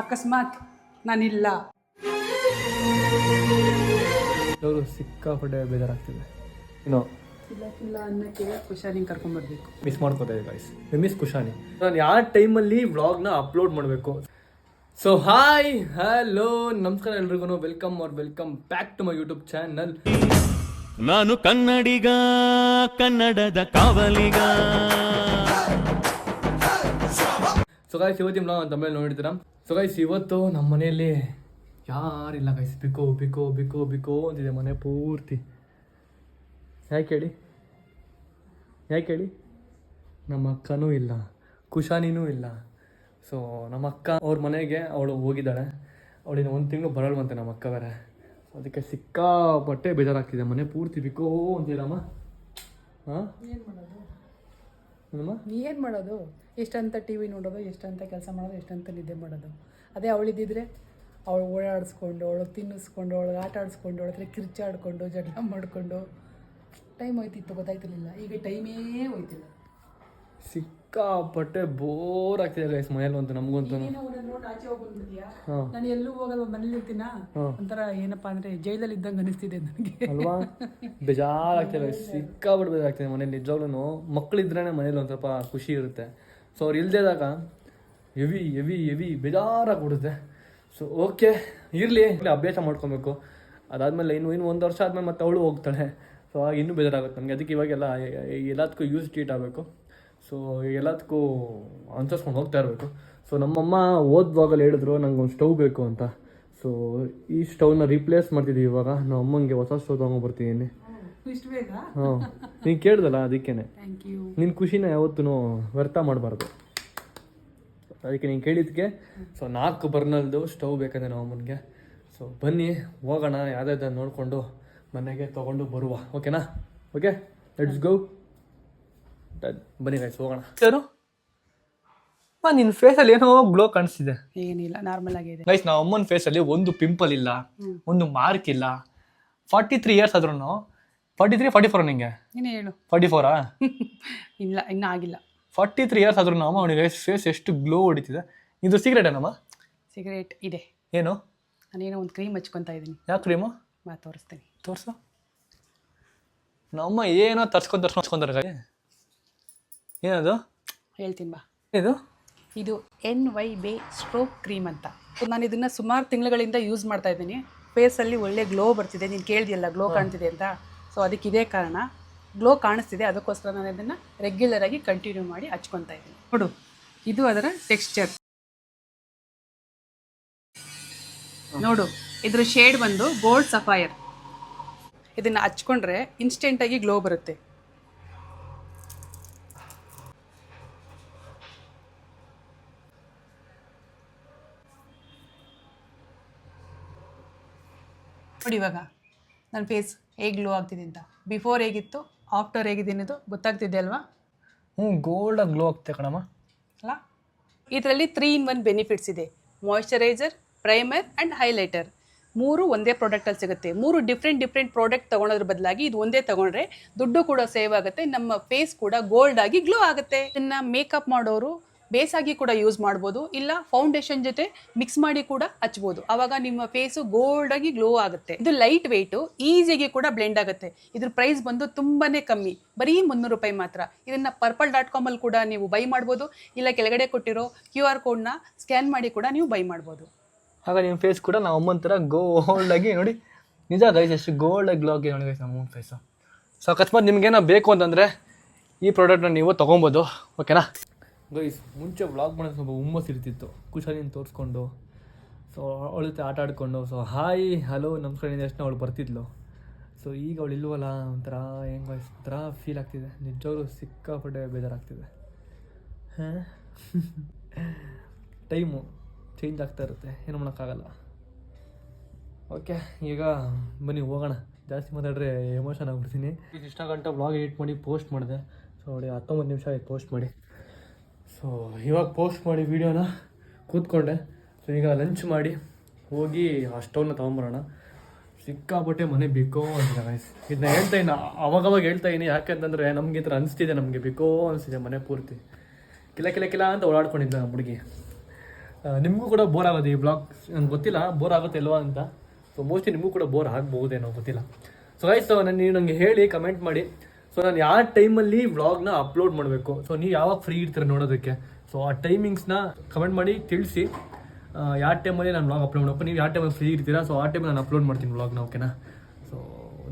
ಅಕಸ್ಮಾತ್ ನಾನಿಲ್ಲ ಅವರು ಸಿಕ್ಕಾಪಟ್ಟೆ ಬೇಜಾರಾಗ್ತಿದೆ. ಇನ್ನು ಇಲ್ಲ ಅನ್ನಕ್ಕೆ ಕುಶಾಲಿಂಗ್ ಕರ್ಕೊಂಡ್ಬರ್ಬೇಕು. ಮಿಸ್ ಮಾಡ್ಕೋತಾ ಇದೆ ಗೈಸ್, ಮಿಸ್ ಕುಶಾನಿ. ನಾನು ಯಾವ ಟೈಮಲ್ಲಿ ವ್ಲಾಗ್ನ ಅಪ್ಲೋಡ್ ಮಾಡಬೇಕು. ಸೊ ಹಾಯ್ ಹಲೋ ನಮಸ್ಕಾರ ಎಲ್ರಿಗೂ, welcome back to my YouTube channel. ನಾನು ಕನ್ನಡಿಗ, ಕನ್ನಡದ ಕಾವಲಿಗ. ಸೊ ಗೈಸ್ ಇವತ್ತಿನ ವ್ಲಾಗ್ ತಮಿಳ್ ನೋಡಿದ್ದೀರಾ. ಸೊ ಗೈಸ್ ಇವತ್ತು ನಮ್ಮ ಮನೆಯಲ್ಲಿ ಯಾರಿಲ್ಲ ಗೈಸ್, ಬಿಕೋ ಅಂತಿದೆ ಮನೆ ಪೂರ್ತಿ. ಯಾಕೆ ಹೇಳಿ ನಮ್ಮ ಅಕ್ಕನೂ ಇಲ್ಲ, ಕುಶಾನಿನೂ ಇಲ್ಲ. ಸೊ ನಮ್ಮ ಅಕ್ಕ ಅವ್ರ ಮನೆಗೆ ಅವಳು ಹೋಗಿದ್ದಾಳೆ. ಅವಳಿನ 1 ತಿಂಗಳು ಬರಲ್ವಂತೆ ನಮ್ಮ ಅಕ್ಕ ಬೇರೆ. ಅದಕ್ಕೆ ಸಿಕ್ಕಾಪಟ್ಟೆ ಬೇಜಾರಾಗ್ತಿದೆ, ಮನೆ ಪೂರ್ತಿ ಬಿಕೋ ಅಂತೀರಮ್ಮ. ಹಾಂ ಏನು ಮಾಡೋದು, ಎಷ್ಟಂತ ಟಿ ವಿ ನೋಡೋದು, ಎಷ್ಟಂತ ಕೆಲಸ ಮಾಡೋದು, ಎಷ್ಟಂತ ನಿದ್ದೆ ಮಾಡೋದು. ಅದೇ ಅವಳಿದ್ದಿದ್ರೆ ಅವಳು ಓಡಾಡಿಸ್ಕೊಂಡು, ಅವಳಿಗೆ ತಿನ್ನಿಸ್ಕೊಂಡು, ಅವಳಿಗೆ ಆಟ ಆಡಿಸ್ಕೊಂಡು, ಅವಳ ಹತ್ರ ಕಿರ್ಚಾಡ್ಕೊಂಡು, ಜಗಳ ಮಾಡಿಕೊಂಡು ಟೈಮ್ ಹೋಯ್ತಿತ್ತು, ಗೊತ್ತಾಯ್ತಿರ್ಲಿಲ್ಲ. ಈಗ ಟೈಮೇ ಹೋಯ್ತಿಲ್ಲ. ಸಿಕ್ಕಾಪಟ್ಟೆ ಬೋರ್ ಆಗ್ತಿದೆ ಗೈಸ್ ಮನೇಲಿ ಅಂತ. ನಮಗಂತೂ ನೋಡಿ ಆಚೆ ಹೋಗ್ಬಂದ್ಬಿಟ್ಟಿಯಾ, ನಾನು ಎಲ್ಲೂ ಹೋಗಲ್ಲ, ಮನೇಲಿ ಇರ್ತೀನ. ಒಂಥರ ಏನಪ್ಪಾ ಅಂದ್ರೆ ಜೈಲಲ್ಲಿ ಇದ್ದಂಗೆ ಅನಿಸ್ತಿದೆ ನನಗೆ ಅಲ್ವಾ. ಬೇಜಾರಾಗ್ತಿದೆ, ಸಿಕ್ಕಾಪಟ್ಟೆ ಬೇಜಾರಾಗ್ತಿದೆ ಮನೇಲಿ. ನಿಜವಾಗ್ಲೂ ಮಕ್ಕಳಿದ್ರೇ ಮನೇಲಿ ಒಂದು ಸ್ವಲ್ಪ ಖುಷಿ ಇರುತ್ತೆ. ಸೊ ಅವ್ರು ಇಲ್ದೇದಾಗ ಹೆವಿ ಬೇಜಾರಾಗ್ಬಿಡುತ್ತೆ. ಸೊ ಓಕೆ ಇರಲಿ, ಅಭ್ಯಾಸ ಮಾಡ್ಕೊಬೇಕು. ಅದಾದಮೇಲೆ ಇನ್ನು 1 ವರ್ಷ ಆದಮೇಲೆ ಮತ್ತೆ ಅವಳು ಹೋಗ್ತಾಳೆ. ಸೊ ಆಗ ಇನ್ನೂ ಬೇಜಾರಾಗುತ್ತೆ ನಮಗೆ. ಅದಕ್ಕೆ ಇವಾಗೆಲ್ಲ ಎಲ್ಲದಕ್ಕೂ ಯೂಸ್ ಟ್ರೀಟ್ ಆಗಬೇಕು. ಸೊ ಎಲ್ಲದಕ್ಕೂ ಅನ್ಸರ್ಸ್ಕೊಂಡು ಹೋಗ್ತಾ ಇರಬೇಕು. ಸೊ ನಮ್ಮಮ್ಮ ಓದುವಾಗಲ್ಲಿ ಹೇಳಿದ್ರು ನಂಗೆ ಒಂದು ಸ್ಟವ್ ಬೇಕು ಅಂತ. ಸೊ ಈ ಸ್ಟವ್ನ ರೀಪ್ಲೇಸ್ ಮಾಡ್ತಿದ್ದೀವಿ ಇವಾಗ. ನಮ್ಮ ಅಮ್ಮಂಗೆ ಹೊಸ ಸ್ಟವ್ ತೊಗೊಂಡ್ಬರ್ತಿದ್ದೀನಿ. ಹಾಂ ನೀನು ಕೇಳ್ದಲ್ಲ ಅದಕ್ಕೇ. ನಿನ್ನ ಖುಷಿನ ಯಾವತ್ತೂ ವ್ಯರ್ಥ ಮಾಡಬಾರ್ದು. ಅದಕ್ಕೆ ನೀನು ಕೇಳಿದ್ದಕ್ಕೆ ಸೊ 4 ಬರ್ನಲ್ದು ಸ್ಟವ್ ಬೇಕಂದ್ರೆ ನಮ್ಮ ಅಮ್ಮನಿಗೆ. ಸೊ ಬನ್ನಿ ಹೋಗೋಣ, ಯಾವುದಾದ್ರು ನೋಡಿಕೊಂಡು ಮನೆಗೆ ತೊಗೊಂಡು ಬರುವ. ಓಕೆನಾ? Okay let's go. ಬನ್ನಿ ಗೈಸ್ ಹೋಗೋಣ. ಸರು ನಿನ್ನ ಫೇಸಲ್ಲಿ ಏನೋ ಗ್ಲೋ ಕಾಣಿಸ್ತಿದೆ. ಏನಿಲ್ಲ, ನಾರ್ಮಲ್ ಆಗಿದೆ ಗೈಸ್. ನಾವು ಅಮ್ಮನ ಫೇಸಲ್ಲಿ ಒಂದು ಪಿಂಪಲ್ ಇಲ್ಲ, ಒಂದು ಮಾರ್ಕ್ ಇಲ್ಲ. 43 ಇಯರ್ಸ್ ಆದ್ರೂ 44 ನಿಂಗೆ ನೀನು ಹೇಳು. 44 ಇಲ್ಲ, ಇನ್ನೂ ಆಗಿಲ್ಲ. 43 ಇಯರ್ಸ್ ಆದ್ರೂ ನಮ್ಮ ಅವನಿಗೆ ಫೇಸ್ ಎಷ್ಟು ಗ್ಲೋ ಹೊಡಿತಿದೆ. ಇದು ಸಿಗರೇಟ್ ಏನಮ್ಮ? ಸಿಗರೇಟ್ ಇದೆ. ಏನು? ನಾನೇನೋ ಒಂದು ಕ್ರೀಮ್ ಹಚ್ಕೊತಾ ಇದ್ದೀನಿ. ಯಾವ ಕ್ರೀಮು? ತೋರಿಸ್ತೀನಿ, ತೋರಿಸು. ನಮ್ಮಮ್ಮ ಏನೋ ತರ್ಸ್ಕೊಂತಾರೆ. ಏನದು? ಹೇಳ್ತೀನಿ ಬಾ. ಇದು NYB ಸ್ಟ್ರೋಕ್ ಕ್ರೀಮ್ ಅಂತ. ನಾನು ಇದನ್ನು ಸುಮಾರು ತಿಂಗಳುಗಳಿಂದ ಯೂಸ್ ಮಾಡ್ತಾ ಇದ್ದೀನಿ. ಫೇಸಲ್ಲಿ ಒಳ್ಳೆ ಗ್ಲೋ ಬರ್ತಿದೆ. ನೀನು ಕೇಳಿದೆಯಲ್ಲ ಗ್ಲೋ ಕಾಣ್ತಿದೆ ಅಂತ. ಸೊ ಅದಕ್ಕೆ ಇದೇ ಕಾರಣ, ಗ್ಲೋ ಕಾಣಿಸ್ತಿದೆ. ಅದಕ್ಕೋಸ್ಕರ ನಾನು ಇದನ್ನು ರೆಗ್ಯುಲರಾಗಿ ಕಂಟಿನ್ಯೂ ಮಾಡಿ ಹಚ್ಕೊತಾ ಇದ್ದೀನಿ. ನೋಡು, ಇದು ಅದರ ಟೆಕ್ಸ್ಚರ್ ನೋಡು. ಇದ್ರ ಶೇಡ್ ಬಂದು ಗೋಲ್ಡ್ ಸಫೈರ್. ಇದನ್ನು ಹಚ್ಕೊಂಡ್ರೆ ಇನ್ಸ್ಟೆಂಟಾಗಿ ಗ್ಲೋ ಬರುತ್ತೆ. ನೋಡಿ ಇವಾಗ ನನ್ನ ಫೇಸ್ ಹೇಗೆ ಗ್ಲೋ ಆಗ್ತಿದೆ ಅಂತ. ಬಿಫೋರ್ ಹೇಗಿತ್ತು, ಆಫ್ಟರ್ ಹೇಗಿದೆ ಅನ್ನೋದು ಗೊತ್ತಾಗ್ತಿದೆ ಅಲ್ವಾ? ಗೋಲ್ಡಾಗಿ ಗ್ಲೋ ಆಗ್ತದೆ ಕಣಮ್ಮ. ಅಲ್ಲ, ಇದರಲ್ಲಿ 3 in 1 ಬೆನಿಫಿಟ್ಸ್ ಇದೆ. ಮಾಯ್ಶ್ಚರೈಸರ್, ಪ್ರೈಮರ್ ಆ್ಯಂಡ್ ಹೈಲೈಟರ್ 3 ಒಂದೇ ಪ್ರಾಡಕ್ಟಲ್ಲಿ ಸಿಗುತ್ತೆ. 3 ಡಿಫ್ರೆಂಟ್ ಪ್ರಾಡಕ್ಟ್ ತೊಗೊಳೋದ್ರ ಬದಲಾಗಿ ಇದು ಒಂದೇ ತೊಗೊಂಡ್ರೆ ದುಡ್ಡು ಕೂಡ ಸೇವ್ ಆಗುತ್ತೆ, ನಮ್ಮ ಫೇಸ್ ಕೂಡ ಗೋಲ್ಡ್ ಆಗಿ ಗ್ಲೋ ಆಗುತ್ತೆ. ಇದನ್ನು ಮೇಕಪ್ ಮಾಡೋರು ಬೇಸಾಗಿ ಕೂಡ ಯೂಸ್ ಮಾಡ್ಬೋದು, ಇಲ್ಲ ಫೌಂಡೇಶನ್ ಜೊತೆ ಮಿಕ್ಸ್ ಮಾಡಿ ಕೂಡ ಹಚ್ಬೋದು. ಆವಾಗ ನಿಮ್ಮ ಫೇಸು ಗೋಲ್ಡ್ ಆಗಿ ಗ್ಲೋ ಆಗುತ್ತೆ. ಇದು ಲೈಟ್ ವೆಯ್ಟು, ಈಸಿಯಾಗಿ ಕೂಡ ಬ್ಲೆಂಡ್ ಆಗುತ್ತೆ. ಇದ್ರ ಪ್ರೈಸ್ ಬಂದು ತುಂಬಾ ಕಮ್ಮಿ, ಬರೀ 300 ರೂಪಾಯಿ ಮಾತ್ರ. ಇದನ್ನು purple.com ಅಲ್ಲಿ ಕೂಡ ನೀವು ಬೈ ಮಾಡ್ಬೋದು, ಇಲ್ಲ ಕೆಳಗಡೆ ಕೊಟ್ಟಿರೋ QR ಕೋಡ್ನ ಸ್ಕ್ಯಾನ್ ಮಾಡಿ ಕೂಡ ನೀವು ಬೈ ಮಾಡ್ಬೋದು. ಆಗ ನಿಮ್ಮ ಫೇಸ್ ಕೂಡ ನಾವು ಅಮ್ಮನ ಥರ ಗೋಲ್ಡಾಗಿ ನೋಡಿ. ನಿಜ ಗೈಸ್, ಎಷ್ಟು ಗೋಲ್ಡಾಗಿ ಗ್ಲೋ ಆಗಿ ನೋಡಿ ಗೈಸ್ ನಮ್ಮ ಅಮ್ಮನ ಫೇಸು. ಸೊ ಅಕಸ್ಮಾತ್ ನಿಮ್ಗೇನೋ ಬೇಕು ಅಂತಂದರೆ ಈ ಪ್ರಾಡಕ್ಟ್ನ ನೀವು ತೊಗೊಬೋದು. ಓಕೆನಾ ಗೈಸ್? ಮುಂಚೆ ವ್ಲಾಗ್ ಮಾಡೋದು ಸ್ವಲ್ಪ ಹುಮ್ಮಸ್ ಇರ್ತಿತ್ತು, ಕುಶಾಲಿನ ತೋರಿಸ್ಕೊಂಡು, ಸೊ ಅವಳ ಜೊತೆ ಆಟ ಆಡಿಕೊಂಡು. ಸೊ ಹಾಯ್ ಹಲೋ ನಮಸ್ಕಾರ ಅಷ್ಟೇ ಅವಳು ಬರ್ತಿದ್ಲು. ಸೊ ಈಗ ಅವಳು ಇಲ್ವಲ್ಲ, ಒಂಥರ ಹೆಂಗೆ ಒಂಥರ ಫೀಲ್ ಆಗ್ತಿದೆ. ನಿಜವಾಗ್ಲೂ ಸಿಕ್ಕಾಪಟ್ಟೆ ಬೇಜಾರಾಗ್ತಿದೆ. ಹಾಂ ಟೈಮು ಚೇಂಜ್ ಆಗ್ತಾ ಇರುತ್ತೆ, ಏನು ಮಾಡೋಕ್ಕಾಗಲ್ಲ. ಓಕೆ ಈಗ ಬನ್ನಿ ಹೋಗೋಣ. ಜಾಸ್ತಿ ಮಾತಾಡ್ರೆ ಎಮೋಷನ್ ಆಗ್ಬಿಡ್ತೀನಿ. ಇಷ್ಟ ಗಂಟೆ ವ್ಲಾಗ್ ಎಡಿಟ್ ಮಾಡಿ ಪೋಸ್ಟ್ ಮಾಡಿದೆ. ಸೊ ನೋಡಿ 19 ನಿಮಿಷ ಆಯ್ತು ಪೋಸ್ಟ್ ಮಾಡಿ. ಸೊ ಇವಾಗ ಪೋಸ್ಟ್ ಮಾಡಿ ವೀಡಿಯೋನ ಕೂತ್ಕೊಂಡೆ. ಸೊ ಈಗ ಲಂಚ್ ಮಾಡಿ ಹೋಗಿ ಆ ಸ್ಟವ್ನ ತೊಗೊಂಬರೋಣ. ಸಿಕ್ಕಾಪಟ್ಟೆ ಮನೆ ಬೇಕೋ ಅಂತಿದೆ ಗೈಸ್. ಇದನ್ನ ಹೇಳ್ತಾ ಇನ್ನು ಅವಾಗವಾಗ ಹೇಳ್ತಾ ಇದ್ದೀನಿ, ಯಾಕೆಂತಂದರೆ ನಮಗೆ ಈ ಥರ ಅನಿಸ್ತಿದೆ, ನಮಗೆ ಬೇಕೋ ಅನಿಸ್ತಿದೆ ಮನೆ ಪೂರ್ತಿ. ಕಿಲ ಅಂತ ಓಡಾಡ್ಕೊಂಡಿದ್ದೆ ನಮ್ಮ ಹುಡುಗಿ. ನಿಮಗೂ ಕೂಡ ಬೋರ್ ಆಗೋದು ಈ ಬ್ಲಾಗ್, ನಂಗೆ ಗೊತ್ತಿಲ್ಲ ಬೋರ್ ಆಗುತ್ತೆ ಇಲ್ವಾ ಅಂತ. ಸೊ ಮೋಸ್ಟ್ಲಿ ನಿಮಗೂ ಕೂಡ ಬೋರ್ ಆಗ್ಬಹುದೇನೋ ಗೊತ್ತಿಲ್ಲ. ಸೊ ಗೈಸ್, ನೀವು ನನಗೆ ಹೇಳಿ ಕಮೆಂಟ್ ಮಾಡಿ. ಸೊ ನಾನು ಯಾವ ಟೈಮಲ್ಲಿ ವ್ಲಾಗ್ನ ಅಪ್ಲೋಡ್ ಮಾಡಬೇಕು, ಸೊ ನೀವು ಯಾವಾಗ ಫ್ರೀ ಇರ್ತೀರ ನೋಡೋದಕ್ಕೆ, ಸೊ ಆ ಟೈಮಿಂಗ್ಸ್ನ ಕಮೆಂಟ್ ಮಾಡಿ ತಿಳಿಸಿ. ಯಾವ ಟೈಮಲ್ಲಿ ನಾನು ವ್ಲಾಗ್ ಅಪ್ಲೋಡ್ ಮಾಡಬೇಕು, ನೀವು ಯಾವ ಟೈಮಲ್ಲಿ ಫ್ರೀ ಇರ್ತೀರಾ, ಸೊ ಆ ಟೈಮಲ್ಲಿ ನಾನು ಅಪ್ಲೋಡ್ ಮಾಡ್ತೀನಿ ವ್ಲಾಗ್ನ, ಓಕೆನಾ? ಸೊ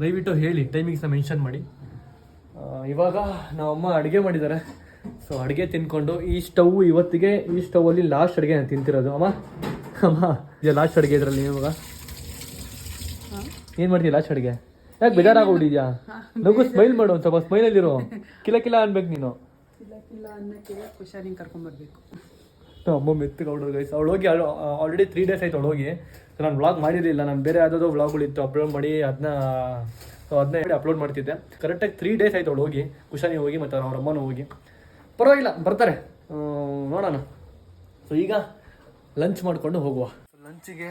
ದಯವಿಟ್ಟು ಹೇಳಿ, ಟೈಮಿಂಗ್ಸ್ನ ಮೆನ್ಷನ್ ಮಾಡಿ. ಇವಾಗ ನಮ್ಮಮ್ಮ ಅಡುಗೆ ಮಾಡಿದ್ದಾರೆ. ಸೊ ಅಡುಗೆ ತಿನ್ಕೊಂಡು ಈ ಇವತ್ತಿಗೆ ಈ ಸ್ಟೌವಲ್ಲಿ ಲಾಸ್ಟ್ ಅಡುಗೆ ನಾನು ತಿಂತಿರೋದು. ಅಮ್ಮ ಇದು ಲಾಸ್ಟ್ ಅಡುಗೆ ಇದರಲ್ಲಿ. ಇವಾಗ ಏನು ಮಾಡ್ತೀವಿ ಲಾಸ್ಟ್ ಅಡುಗೆ? ಯಾಕೆ ಬೇಜಾರಾಗ್ಬಿಟ್ಟಿದ್ಯಾ? ನಗು, ಸ್ಮೈಲ್ ಮಾಡು, ಒಂದು ಸ್ವಲ್ಪ ಸ್ಮೈಲಲ್ಲಿರೋ, ಕಿಲ ಕಿಲ ಅನ್ಬೇಕು ನೀನು. ಇಲ್ಲ ಅನ್ನಕ್ಕೆ ಖುಷಿಯಾಗಿ ಕರ್ಕೊಂಡ್ಬರ್ಬೇಕು. ಅಮ್ಮ ಮೆತ್ತಗೌಡ್ರು ಗೈಸ್, ಅವಳು ಹೋಗಿ ಆಲ್ರೆಡಿ 3 days ಆಯ್ತು ಅವಳು ಹೋಗಿ. ಸೊ ನಾನು ವ್ಲಾಗ್ ಮಾಡಿರಲಿಲ್ಲ, ನಾನು ಬೇರೆ ಯಾವುದಾದ್ರು ವ್ಲಾಗ್ಗಳಿತ್ತು ಅಪ್ಲೋಡ್ ಮಾಡಿ ಅದನ್ನ ಅಪ್ಲೋಡ್ ಮಾಡ್ತಿದ್ದೆ. ಕರೆಕ್ಟಾಗಿ 3 days ಆಯ್ತು ಅವಳು ಹೋಗಿ, ಕುಶಾನಿ ಹೋಗಿ ಮತ್ತು ಅವ್ರ ಅಮ್ಮನೂ ಹೋಗಿ. ಪರವಾಗಿಲ್ಲ, ಬರ್ತಾರೆ, ನೋಡೋಣ. ಸೊ ಈಗ ಲಂಚ್ ಮಾಡಿಕೊಂಡು ಹೋಗುವ. ಲಂಚಿಗೆ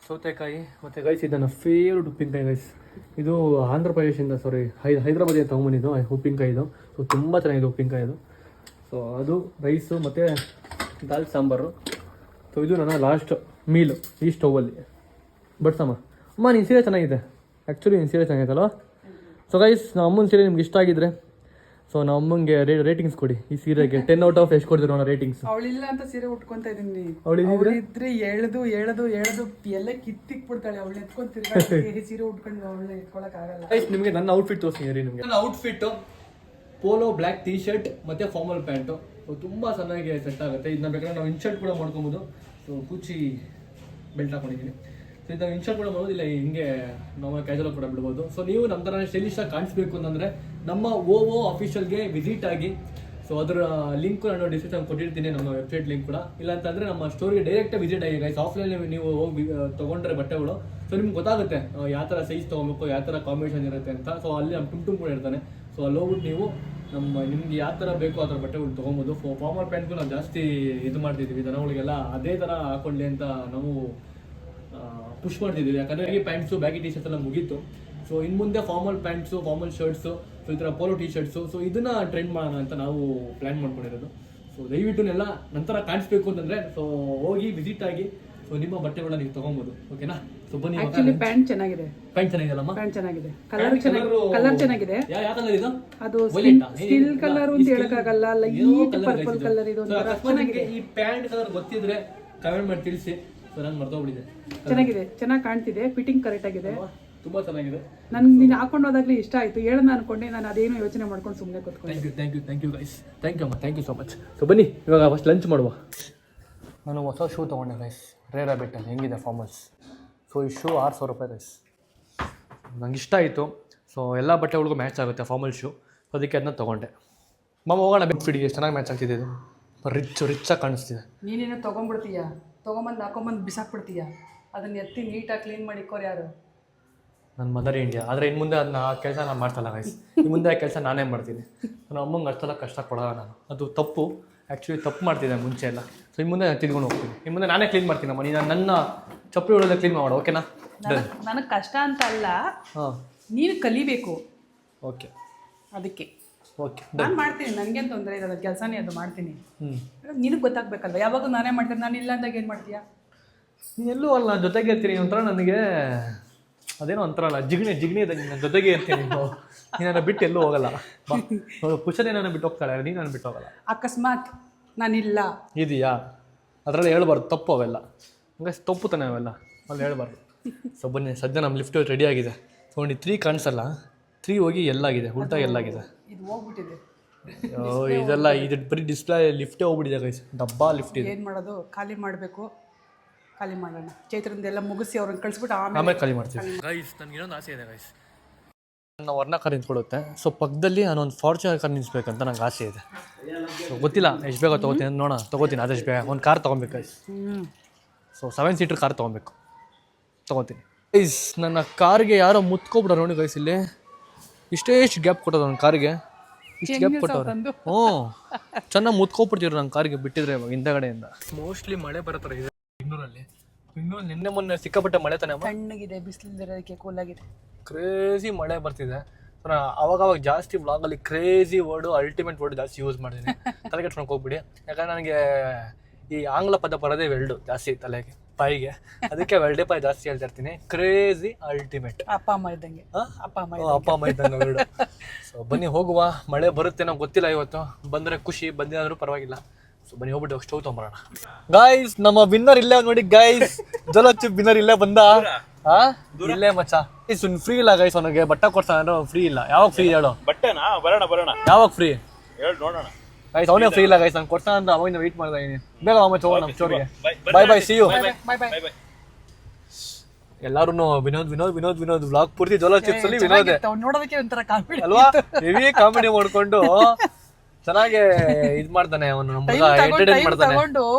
ಸೌತೆಕಾಯಿ ಮತ್ತು ಗೈಸ್ ಇದು ನನ್ನ ಫೇವ್ರೆಟ್ ಉಪ್ಪಿನಕಾಯಿ ಗೈಸ್. ಇದು ಆಂಧ್ರ ಪ್ರದೇಶದಿಂದ, ಹೈದರಾಬಾದಿಂದ ತೊಗೊಂಬಂದಿದ್ದು ಉಪ್ಪಿನಕಾಯಿ ಇದು. ಸೊ ತುಂಬ ಚೆನ್ನಾಗಿದೆ ಉಪ್ಪಿನಕಾಯಿ ಇದು. ಸೊ ಅದು ರೈಸು ಮತ್ತು ದಾಲ್ ಸಾಂಬಾರು. ಸೊ ಇದು ನನ್ನ ಲಾಸ್ಟ್ ಮೀಲು ಈ ಸ್ಟೌವಲ್ಲಿ. ಬಡ್ಸಮ್ಮ. ಅಮ್ಮ ನಿನ್ನ ಸೀರೆ ಚೆನ್ನಾಗಿದೆ, ಆ್ಯಕ್ಚುಲಿ ನಿನ್ನ ಸೀರೆ ಚೆನ್ನಾಗಿತ್ತಲ್ವ? ಸೊ ಗೈಸ್, ನಮ್ಮ ಅಮ್ಮನ ಸೀರೆ ನಿಮ್ಗೆ ಇಷ್ಟ ಆಗಿದ್ರೆ ಸೊ ನಮ್ಮ ಅಮ್ಮಂಗೆ ರೇಟಿಂಗ್ಸ್ ಕೊಡಿ. ಈ ಸೀರೆಗೆ 10 out of ಎಷ್ಟು ಕೊಡ್ತೀವಿ ನೋಡೋ ರೇಟಿಂಗ್ಸ್. ಅವಳಿಲ್ಲ ಅಂತ ಸೀರೆ ಉಟ್ಕೊಂತ ಇದೀನಿ. ಅವಳಿದ್ರೆ ಎಳೆದು ಎಲ್ಲ ಕಿತ್ತಿಕ್ ಬಿಡ್ತಾಳೆ. ಅವಳು ಎತ್ಕೊಂತಿರ್ಗ ಸೀರೆ ಉಟ್ಕೊಂಡು ಅವಳನ್ನ ಎತ್ಕೊಳಕ್ ಆಗಲ್ಲ. ನಿಮಗೆ ನನ್ನ ಔಟ್ಫಿಟ್ ತೋರಿಸ್ತೀನಿ ನಿಮಗೆ. ನನ್ನ outfit polo black T shirt ಮತ್ತು ಫಾರ್ಮಲ್ ಪ್ಯಾಂಟು. ಸೊ ತುಂಬ ಚೆನ್ನಾಗಿ ಸೆಟ್ ಆಗುತ್ತೆ. ಇದನ್ನ ಬೇಕಾದ್ರೆ ನಾವು ಇನ್ಶರ್ಟ್ ಕೂಡ ಮಾಡ್ಕೊಬೋದು. ಸೊ ಕೂಚಿ ಬೆಲ್ಟ್ ಹಾಕೊಂಡಿದ್ದೀನಿ. ಸೊ ಇದು ನಾವು ಇನ್ಶರ್ಟ್ ಕೂಡ ಮಾಡ್ಬೋದು, ಇಲ್ಲ ಹಿಂಗೆ ನಾವು ಕ್ಯಾಜುವಲ್ ಕೂಡ ಬಿಡ್ಬೋದು. ಸೊ ನೀವು ನಮ್ಮ ಥರ ಸ್ಟೈಲಿಶಾಗಿ ಕಾಣಿಸ್ಬೇಕು ಅಂತಂದರೆ ನಮ್ಮ OO ಅಫಿಷಿಯಲ್ಗೆ ವಿಸಿಟ್ ಆಗಿ. ಸೊ ಅದರ ಲಿಂಕ್ ನಾನು ಡಿಸ್ಕ್ರಿಪ್ಷನ್ ಕೊಟ್ಟಿರ್ತೀನಿ, ನಮ್ಮ ವೆಬ್ಸೈಟ್ ಲಿಂಕ್ ಕೂಡ. ಇಲ್ಲ ಅಂತಂದರೆ ನಮ್ಮ ಸ್ಟೋರಿಗೆ ಡೈರೆಕ್ಟಾಗಿ ವಿಸಿಟ್ ಆಗಿ ಗೈಸ್. ಆಫ್ಲೈನ್ ನೀವು ಹೋಗಿ ತೊಗೊಂಡ್ರೆ ಬಟ್ಟೆಗಳು, ಸೊ ನಿಮ್ಗೆ ಗೊತ್ತಾಗುತ್ತೆ ಯಾವ ಥರ ಸೈಜ್ ತೊಗೊಬೇಕು, ಯಾವ ಥರ ಕಾಂಬಿನೇಷನ್ ಇರುತ್ತೆ ಅಂತ. ಸೊ ಅಲ್ಲಿ ನಮ್ಮ ಟುಮ್ ಕೂಡ ಇರ್ತಾನೆ. ಸೊ ಅಲ್ಲಿ ಹೋಗ್ಬಿಟ್ಟು ನೀವು ನಿಮ್ಗೆ ಯಾವ ಥರ ಬೇಕು ಆ ಥರ ಬಟ್ಟೆಗಳು ತೊಗೊಬೋದು. ಫಾರ್ಮಲ್ ಪ್ಯಾಂಟ್ಗೂ ನಾವು ಜಾಸ್ತಿ ಇದು ಮಾಡ್ತಿದ್ದೀವಿ, ಜನಗಳಿಗೆಲ್ಲ ಅದೇ ಥರ ಹಾಕೊಳ್ಳಿ ಅಂತ ನಾವು ಪುಷ್ ಮಾಡ್ತಿದ್ದೀವಿ. ಯಾಕಂದರೆ ಈ ಪ್ಯಾಂಟ್ಸು, ಬ್ಯಾಗಿ ಟೀ ಶರ್ಟ್ಸ್ ಎಲ್ಲ ಮುಗೀತು. ಸೊ ಇನ್ನು ಮುಂದೆ formal pants, formal shirts, so ಈ ಥರ ಪೋಲೋ ಟೀ ಶರ್ಟ್ಸು, ಸೊ ಇದನ್ನು ಟ್ರೆಂಡ್ ಮಾಡೋಣ ಅಂತ ನಾವು ಪ್ಲ್ಯಾನ್ ಮಾಡ್ಕೊಂಡಿರೋದು. ಸೊ ದಯವಿಟ್ಟು ಎಲ್ಲ ನಂತರ ಕಾಣಿಸ್ಬೇಕು ಅಂತಂದರೆ ಸೊ ಹೋಗಿ ವಿಸಿಟ್ ಆಗಿ ಸೊ ನಿಮ್ಮ ಬಟ್ಟೆಗಳನ್ನ ನೀವು ತೊಗೊಬೋದು, ಓಕೆನಾ? ಸೊ ಬನ್ನಿ. ಆಕ್ಚುಲಿ ಪ್ಯಾಂಟ್ ಚೆನ್ನಾಗಿದೆ. ಪ್ಯಾಂಟ್ ಚೆನ್ನಾಗಿದೆಲ್ಲಮ್ಮ? ಪ್ಯಾಂಟ್ ಚೆನ್ನಾಗಿದೆ, ಕಲರ್ ಚೆನ್ನಾಗಿದೆ. ಯಾವ ಕಲರ್ ಇದು? ಅದು ಸ್ಟಿಲ್ ಕಲರ್ ಅಂತ ಹೇಳಕ್ಕಾಗಲ್ಲ, ಲೈಟ್ ಪರ್ಪಲ್ ಕಲರ್. ಇದು ಚೆನ್ನಾಗಿದೆ. ಈ ಪ್ಯಾಂಟ್ ಕಲರ್ ಗೊತ್ತಿದ್ರೆ ಕಮೆಂಟ್ ಮಾಡಿ ತಿಳಿಸಿ. ಸೊ ನಾನು ಮರ್ತೋಗ್ಬಿಟ್ಟಿದೆ. ಚೆನ್ನಾಗಿದೆ, ಚೆನ್ನಾಗಿ ಕಾಣ್ತಿದೆ, ಫಿಟ್ಟಿಂಗ್ ಕರೆಕ್ಟ್ ಆಗಿದೆ, ತುಂಬಾ ಚೆನ್ನಾಗಿದೆ. ನನ್ಗೆ ನೀನು ಹಾಕೊಂಡು ಹೋದಾಗ್ಲಿ ಇಷ್ಟ ಆಯ್ತು. ಹೇಳೋಣ ಅನ್ಕೊಂಡೆ, ನಾನು ಅದೇನು ಯೋಚನೆ ಮಾಡ್ಕೊಂಡು ಸುಮ್ಮನೆ ಕೂತ್ಕೊಂಡೆ. Thank you guys. Thank you ಅಮ್ಮ, thank you so much. So ಬನ್ನಿ ಇವಾಗ ಫಸ್ಟ್ ಲಂಚ್ ಮಾಡುವ. ನಾನು ಹೊಸ ಶೂ ತೊಗೊಂಡೆ ಗೈಸ್, ರೇರ್ ಹ್ಯಾಬಿಟಲ್ಲಿ. ಹೆಂಗಿದೆ ಫಾರ್ಮಲ್ಸ್? ಸೊ ಈ ಶೂ 600 ರೂಪಾಯಿ ಗೈಸ್. ನಂಗೆ ಇಷ್ಟ ಆಯಿತು. ಸೊ ಎಲ್ಲ ಬಟ್ಟೆಗಳಿಗೂ ಮ್ಯಾಚ್ ಆಗುತ್ತೆ ಫಾರ್ಮಲ್ ಶೂ. ಸೊ ಅದಕ್ಕೆ ಅದನ್ನ ತೊಗೊಂಡೆ. ಮಾಮ ಹೋಗೋಣ ಬೆಡ್ ಫಿಟ್ಟಿಗೆ, ಎಷ್ಟು ಚೆನ್ನಾಗಿ ಮ್ಯಾಚ್ ಆಗ್ತಿದೆ ಇದು. ರಿಚ್ಚಾಗಿ ಕಾಣಿಸ್ತಿದೆ. ನೀನೇನು ತೊಗೊಂಡ್ಬಿಡ್ತೀಯ, ತೊಗೊಂಬಂದು ಹಾಕೊಂಬಂದು ಬಿಸಾಕ್ಬಿಡ್ತೀಯ. ಅದನ್ನ ಎತ್ತಿ ನೀಟಾಗಿ ಕ್ಲೀನ್ ಮಾಡಿಕೋರು ಯಾರು? ನನ್ನ ಮದರ್ ಇಂಡಿಯಾ. ಆದರೆ ಇನ್ನು ಮುಂದೆ ಅದನ್ನ ಕೆಲಸ ನಾನು ಮಾಡ್ತಲ್ಲ ಗೈಸ್. ಇನ್ನು ಮುಂದೆ ಆ ಕೆಲಸ ನಾನೇ ಮಾಡ್ತೀನಿ. ನನ್ನ ಅಮ್ಮಂಗೆ ಅಷ್ಟೆಲ್ಲ ಕಷ್ಟ ಕೊಡೋಲ್ಲ ನಾನು. ಅದು ತಪ್ಪು, ಆ್ಯಕ್ಚುಲಿ ತಪ್ಪು ಮಾಡ್ತಿದ್ದೆ ಮುಂಚೆ ಎಲ್ಲ. ಸೊ ಇನ್ನು ಮುಂದೆ ನಾನು ತಿದ್ಕೊಂಡು ಹೋಗ್ತೀನಿ. ಇನ್ನು ಮುಂದೆ ನಾನೇ ಕ್ಲೀನ್ ಮಾಡ್ತೀನಿ ಅಮ್ಮ. ನೀನು ನನ್ನ ಚಪ್ಪಲಿ ಒಳಗೆ ಕ್ಲೀನ್ ಮಾಡು, ಓಕೆನಾ? ನನಗೆ ಕಷ್ಟ ಅಂತ ಅಲ್ಲ, ಹಾಂ, ನೀನು ಕಲಿಬೇಕು. ಓಕೆ, ಅದಕ್ಕೆ ಓಕೆ, ನಾನು ಮಾಡ್ತೀನಿ. ನನಗೇನು ತೊಂದರೆ ಇರೋದು, ಕೆಲಸನೇ ಅದು ಮಾಡ್ತೀನಿ. ನಿನಗೆ ಗೊತ್ತಾಗಬೇಕಲ್ವ, ಯಾವಾಗ ನಾನೇ ಮಾಡ್ತೀನಿ. ನಾನು ಇಲ್ಲ ಅಂದಾಗ ಏನು ಮಾಡ್ತೀಯಾ? ನೀನು ಎಲ್ಲೂ ಅಲ್ಲ, ನಾನು ಜೊತೆಗೆ ಇರ್ತೀನಿ. ಒಂಥರ ನನಗೆ ಅದೇನೋ ಒಂಥರಲ್ಲ, ಜಿಗಣಿ ಇದೆ. ನನ್ನ ಜೊತೆಗೆ ಇರ್ತೀನಿ. ನೀನು ನನ್ನ ಬಿಟ್ಟು ಎಲ್ಲೂ ಹೋಗಲ್ಲ. ಪುಷನೇ ನನ್ನ ಬಿಟ್ಟು ಹೋಗ್ತಾಳೆ, ನೀನು ನನ್ನ ಬಿಟ್ಟು ಹೋಗಲ್ಲ. ಅಕಸ್ಮಾತ್ ನಾನಿಲ್ಲ ಇದೆಯಾ ಅದರಲ್ಲಿ ಹೇಳ್ಬಾರ್ದು, ತಪ್ಪು ಅವೆಲ್ಲ. ಹಂಗೆ ತಪ್ಪು ತಾನೆ ಅವೆಲ್ಲ, ಅಲ್ಲಿ ಹೇಳ್ಬಾರ್ದು. ಸೊ ಬನ್ನಿ, ಸದ್ಯ ನಮ್ಮ ಲಿಫ್ಟ್ ರೆಡಿ ಆಗಿದೆ. ತೊಗೊಂಡು 3 ಕಾಣಿಸಲ್ಲ, 3 ಹೋಗಿ ಎಲ್ಲಾಗಿದೆ, ಉಲ್ಟಾ ಎಲ್ಲಾಗಿದೆ. ಇದು ಹೋಗ್ಬಿಟ್ಟಿದೆ. ಇದೆಲ್ಲ ಇದು ಬರೀ ಡಿಸ್ಪ್ಲೇ ಲಿಫ್ಟೇ ಹೋಗ್ಬಿಟ್ಟಿದೆ ಗೈಸ್. ಡಬ್ಬಾ ಲಿಫ್ಟ್ ಇದೆ. ಏನು ಮಾಡೋದು? ಖಾಲಿ ಮಾಡಬೇಕು, ಖಾಲಿ ಮಾಡೋಣ. ಚೈತ್ರದಿಂದ ಮಗುಸಿ ಅವ್ರನ್ನ ಕಳಿಸ್ಬಿಟ್ಟು ಆಮೇಲೆ ಖಾಲಿ ಮಾಡ್ತೀವಿ ಗೈಸ್. ನನಗೆ ಇನ್ನೊಂದು ಆಸೆ ಇದೆ ಗೈಸ್, ನನ್ನ ವರ್ಣ ಕಾರ್ ನಿಂತ್ಕೊಳ್ಳುತ್ತೆ. ಸೊ ಪಕ್ಕದಲ್ಲಿ ನಾನೊಂದು ಫಾರ್ಚುನರ್ ಕಾರ್ ನಿಲ್ಲಿಸ್ಬೇಕಂತ ನಂಗೆ ಆಸೆ ಇದೆ. ಸೊ ಗೊತ್ತಿಲ್ಲ ಎಷ್ಟು ಬೇಗ ತೊಗೋತೀನಿ, ನೋಡೋಣ. ತೊಗೋತೀನಿ ಆದಷ್ಟು ಬೇಗ. ಒಂದು ಕಾರ್ ತೊಗೊಬೇಕು ಗೈಸ್. ಸೊ 7 ಸೀಟರ್ ಕಾರ್ ತೊಗೊಬೇಕು, ತೊಗೋತೀನಿ ಗೈಸ್. ನನ್ನ ಕಾರ್ಗೆ ಯಾರೋ ಮುತ್ಕೊಬಿಟ್ರೆ ನೋಡಿ ಗೈಸ್. ಇಲ್ಲಿ ಇಷ್ಟು ಗ್ಯಾಪ್ ಕೊಟ್ಟೋದು ನನ್ನ ಕಾರ್ಗೆ, ಇಷ್ಟು ಗ್ಯಾಪ್ ಕೊಟ್ಟವ್ರು. ಹ್ಞೂ, ಚೆನ್ನಾಗಿ ಮುತ್ಕೊಬಿಡ್ತಿದ್ರು ನನ್ನ ಕಾರ್ಗೆ ಬಿಟ್ಟಿದ್ರೆ ಇವಾಗ ಹಿಂದಗಡೆಯಿಂದ. ಮೋಸ್ಟ್ಲಿ ಮಳೆ ಬರೋ ಥರ ಇದೆ ಬೆಂಗಳೂರಲ್ಲಿ. ಬೆಂಗಳೂರು ನಿನ್ನೆ ಮೊನ್ನೆ ಸಿಕ್ಕಾಪಟ್ಟೆ ಮಳೆ ತಾನೆ. ತಣ್ಣಗಿದೆ, ಬಿಸಿಲಿರೋದಕ್ಕೆ ಕೂಲಾಗಿದೆ. ಕ್ರೇಜಿ ಮಳೆ ಬರ್ತಿದೆ. ಸೊ ನಾನು ಅವಾಗವಾಗ ಜಾಸ್ತಿ ವ್ಲಾಗಲ್ಲಿ ಕ್ರೇಜಿ ವರ್ಡು, ಅಲ್ಟಿಮೇಟ್ ವರ್ಡ್ ಜಾಸ್ತಿ ಯೂಸ್ ಮಾಡ್ತೀನಿ. ತಲೆ ಕೆಟ್ಕೊಂಡು ಹೋಗ್ಬಿಡಿ. ಯಾಕಂದರೆ ನನಗೆ ಈ ಆಂಗ್ಲ ಪದ ಬರೋದೇ ವೆಲ್ಡು ಜಾಸ್ತಿ ತಲೆಗೆ ಪಾಯಿಗೆ, ಅದಕ್ಕೆ ವೆಲ್ಡೆ ಪಾಯಿ ಜಾಸ್ತಿ ಹೇಳ್ತಾ ಇರ್ತೀನಿ. Crazy ultimate. ಅಪ್ಪ ಅಮ್ಮ ಇದ್ದಂಗೆ. ಅಪ್ಪ ಅಮ್ಮ ಇದ್ದಂಗೆ ವೆಲ್ಡು. ಸೊ ಬನ್ನಿ ಹೋಗುವ. ಮಳೆ ಬರುತ್ತೆ ನಮ್ಗೆ ಗೊತ್ತಿಲ್ಲ, ಇವತ್ತು ಬಂದರೆ ಖುಷಿ, ಬಂದಿದ್ರೂ ಪರವಾಗಿಲ್ಲ. ಸೊ ಬನ್ನಿ ಹೋಗ್ಬಿಟ್ಟು ಸ್ಟವ್ ತೊಗೊಂಬರೋಣ. ಗಾಯ್ಸ್ ನಮ್ಮ ವಿನ್ನರ್ ಇಲ್ಲೇ ನೋಡಿ ಗೈಸ್, ಜಲಚ್ಚು ವಿನ್ನರ್ ಇಲ್ಲೇ ಬಂದ. ಇಲ್ಲೇ ಮಚ್ಚ ಸುನ್ ಫ್ರೀ ಇಲ್ಲ ಗೈಸ್, ಅವನಿಗೆ ಬಟ್ಟೆ ಕೊಡ್ತಾನೆ ಫ್ರೀ ಇಲ್ಲ. ಯಾವಾಗ ಫ್ರೀ ಹೇಳು? ಬಟ್ಟೆನಾ? ಬರೋಣ ಯಾವಾಗ ಫ್ರೀ ಹೇಳಿ ನೋಡೋಣ. ಗೈಸ್ ಅವನೇ ಫ್ರೀ ಇಲ್ಲ ಗೈಸ್, ನಾನು ಕೊಡ್ತಾನೆ ಅಂತ ಅವಾಗಿಂದ ವೆಯ್ಟ್ ಮಾಡ್ತಾ ಇದೀನಿ. ಬೇಗ ಮಚ್ಚ ಹೋಗೋಣ ನಮ್ಮ ಸ್ಟೋರಿಗೆ. By C you. ಎಲ್ಲಾರು ವಿನೋದ್ ವ್ಲಾಗ್ ಪೂರ್ತಿ ಜೋಲ ಚಿಪ್ಸ್ ಅಲ್ಲಿ ವಿನೋದ್ ನೋಡೋದಕ್ಕೆ ಒಂಥರ ಕಾಮಿಡಿ ಅಲ್ವಾ? ಹೆವಿ ಕಾಮಿಡಿ ಮಾಡ್ಕೊಂಡು ಚೆನ್ನಾಗಿ ಇದ್ ಮಾಡ್ತಾನೆ ಅವನು. ನಮ್ಮ ಎಂಟರ್ಟೈನ್ ಮಾಡ್ತಾನೆ.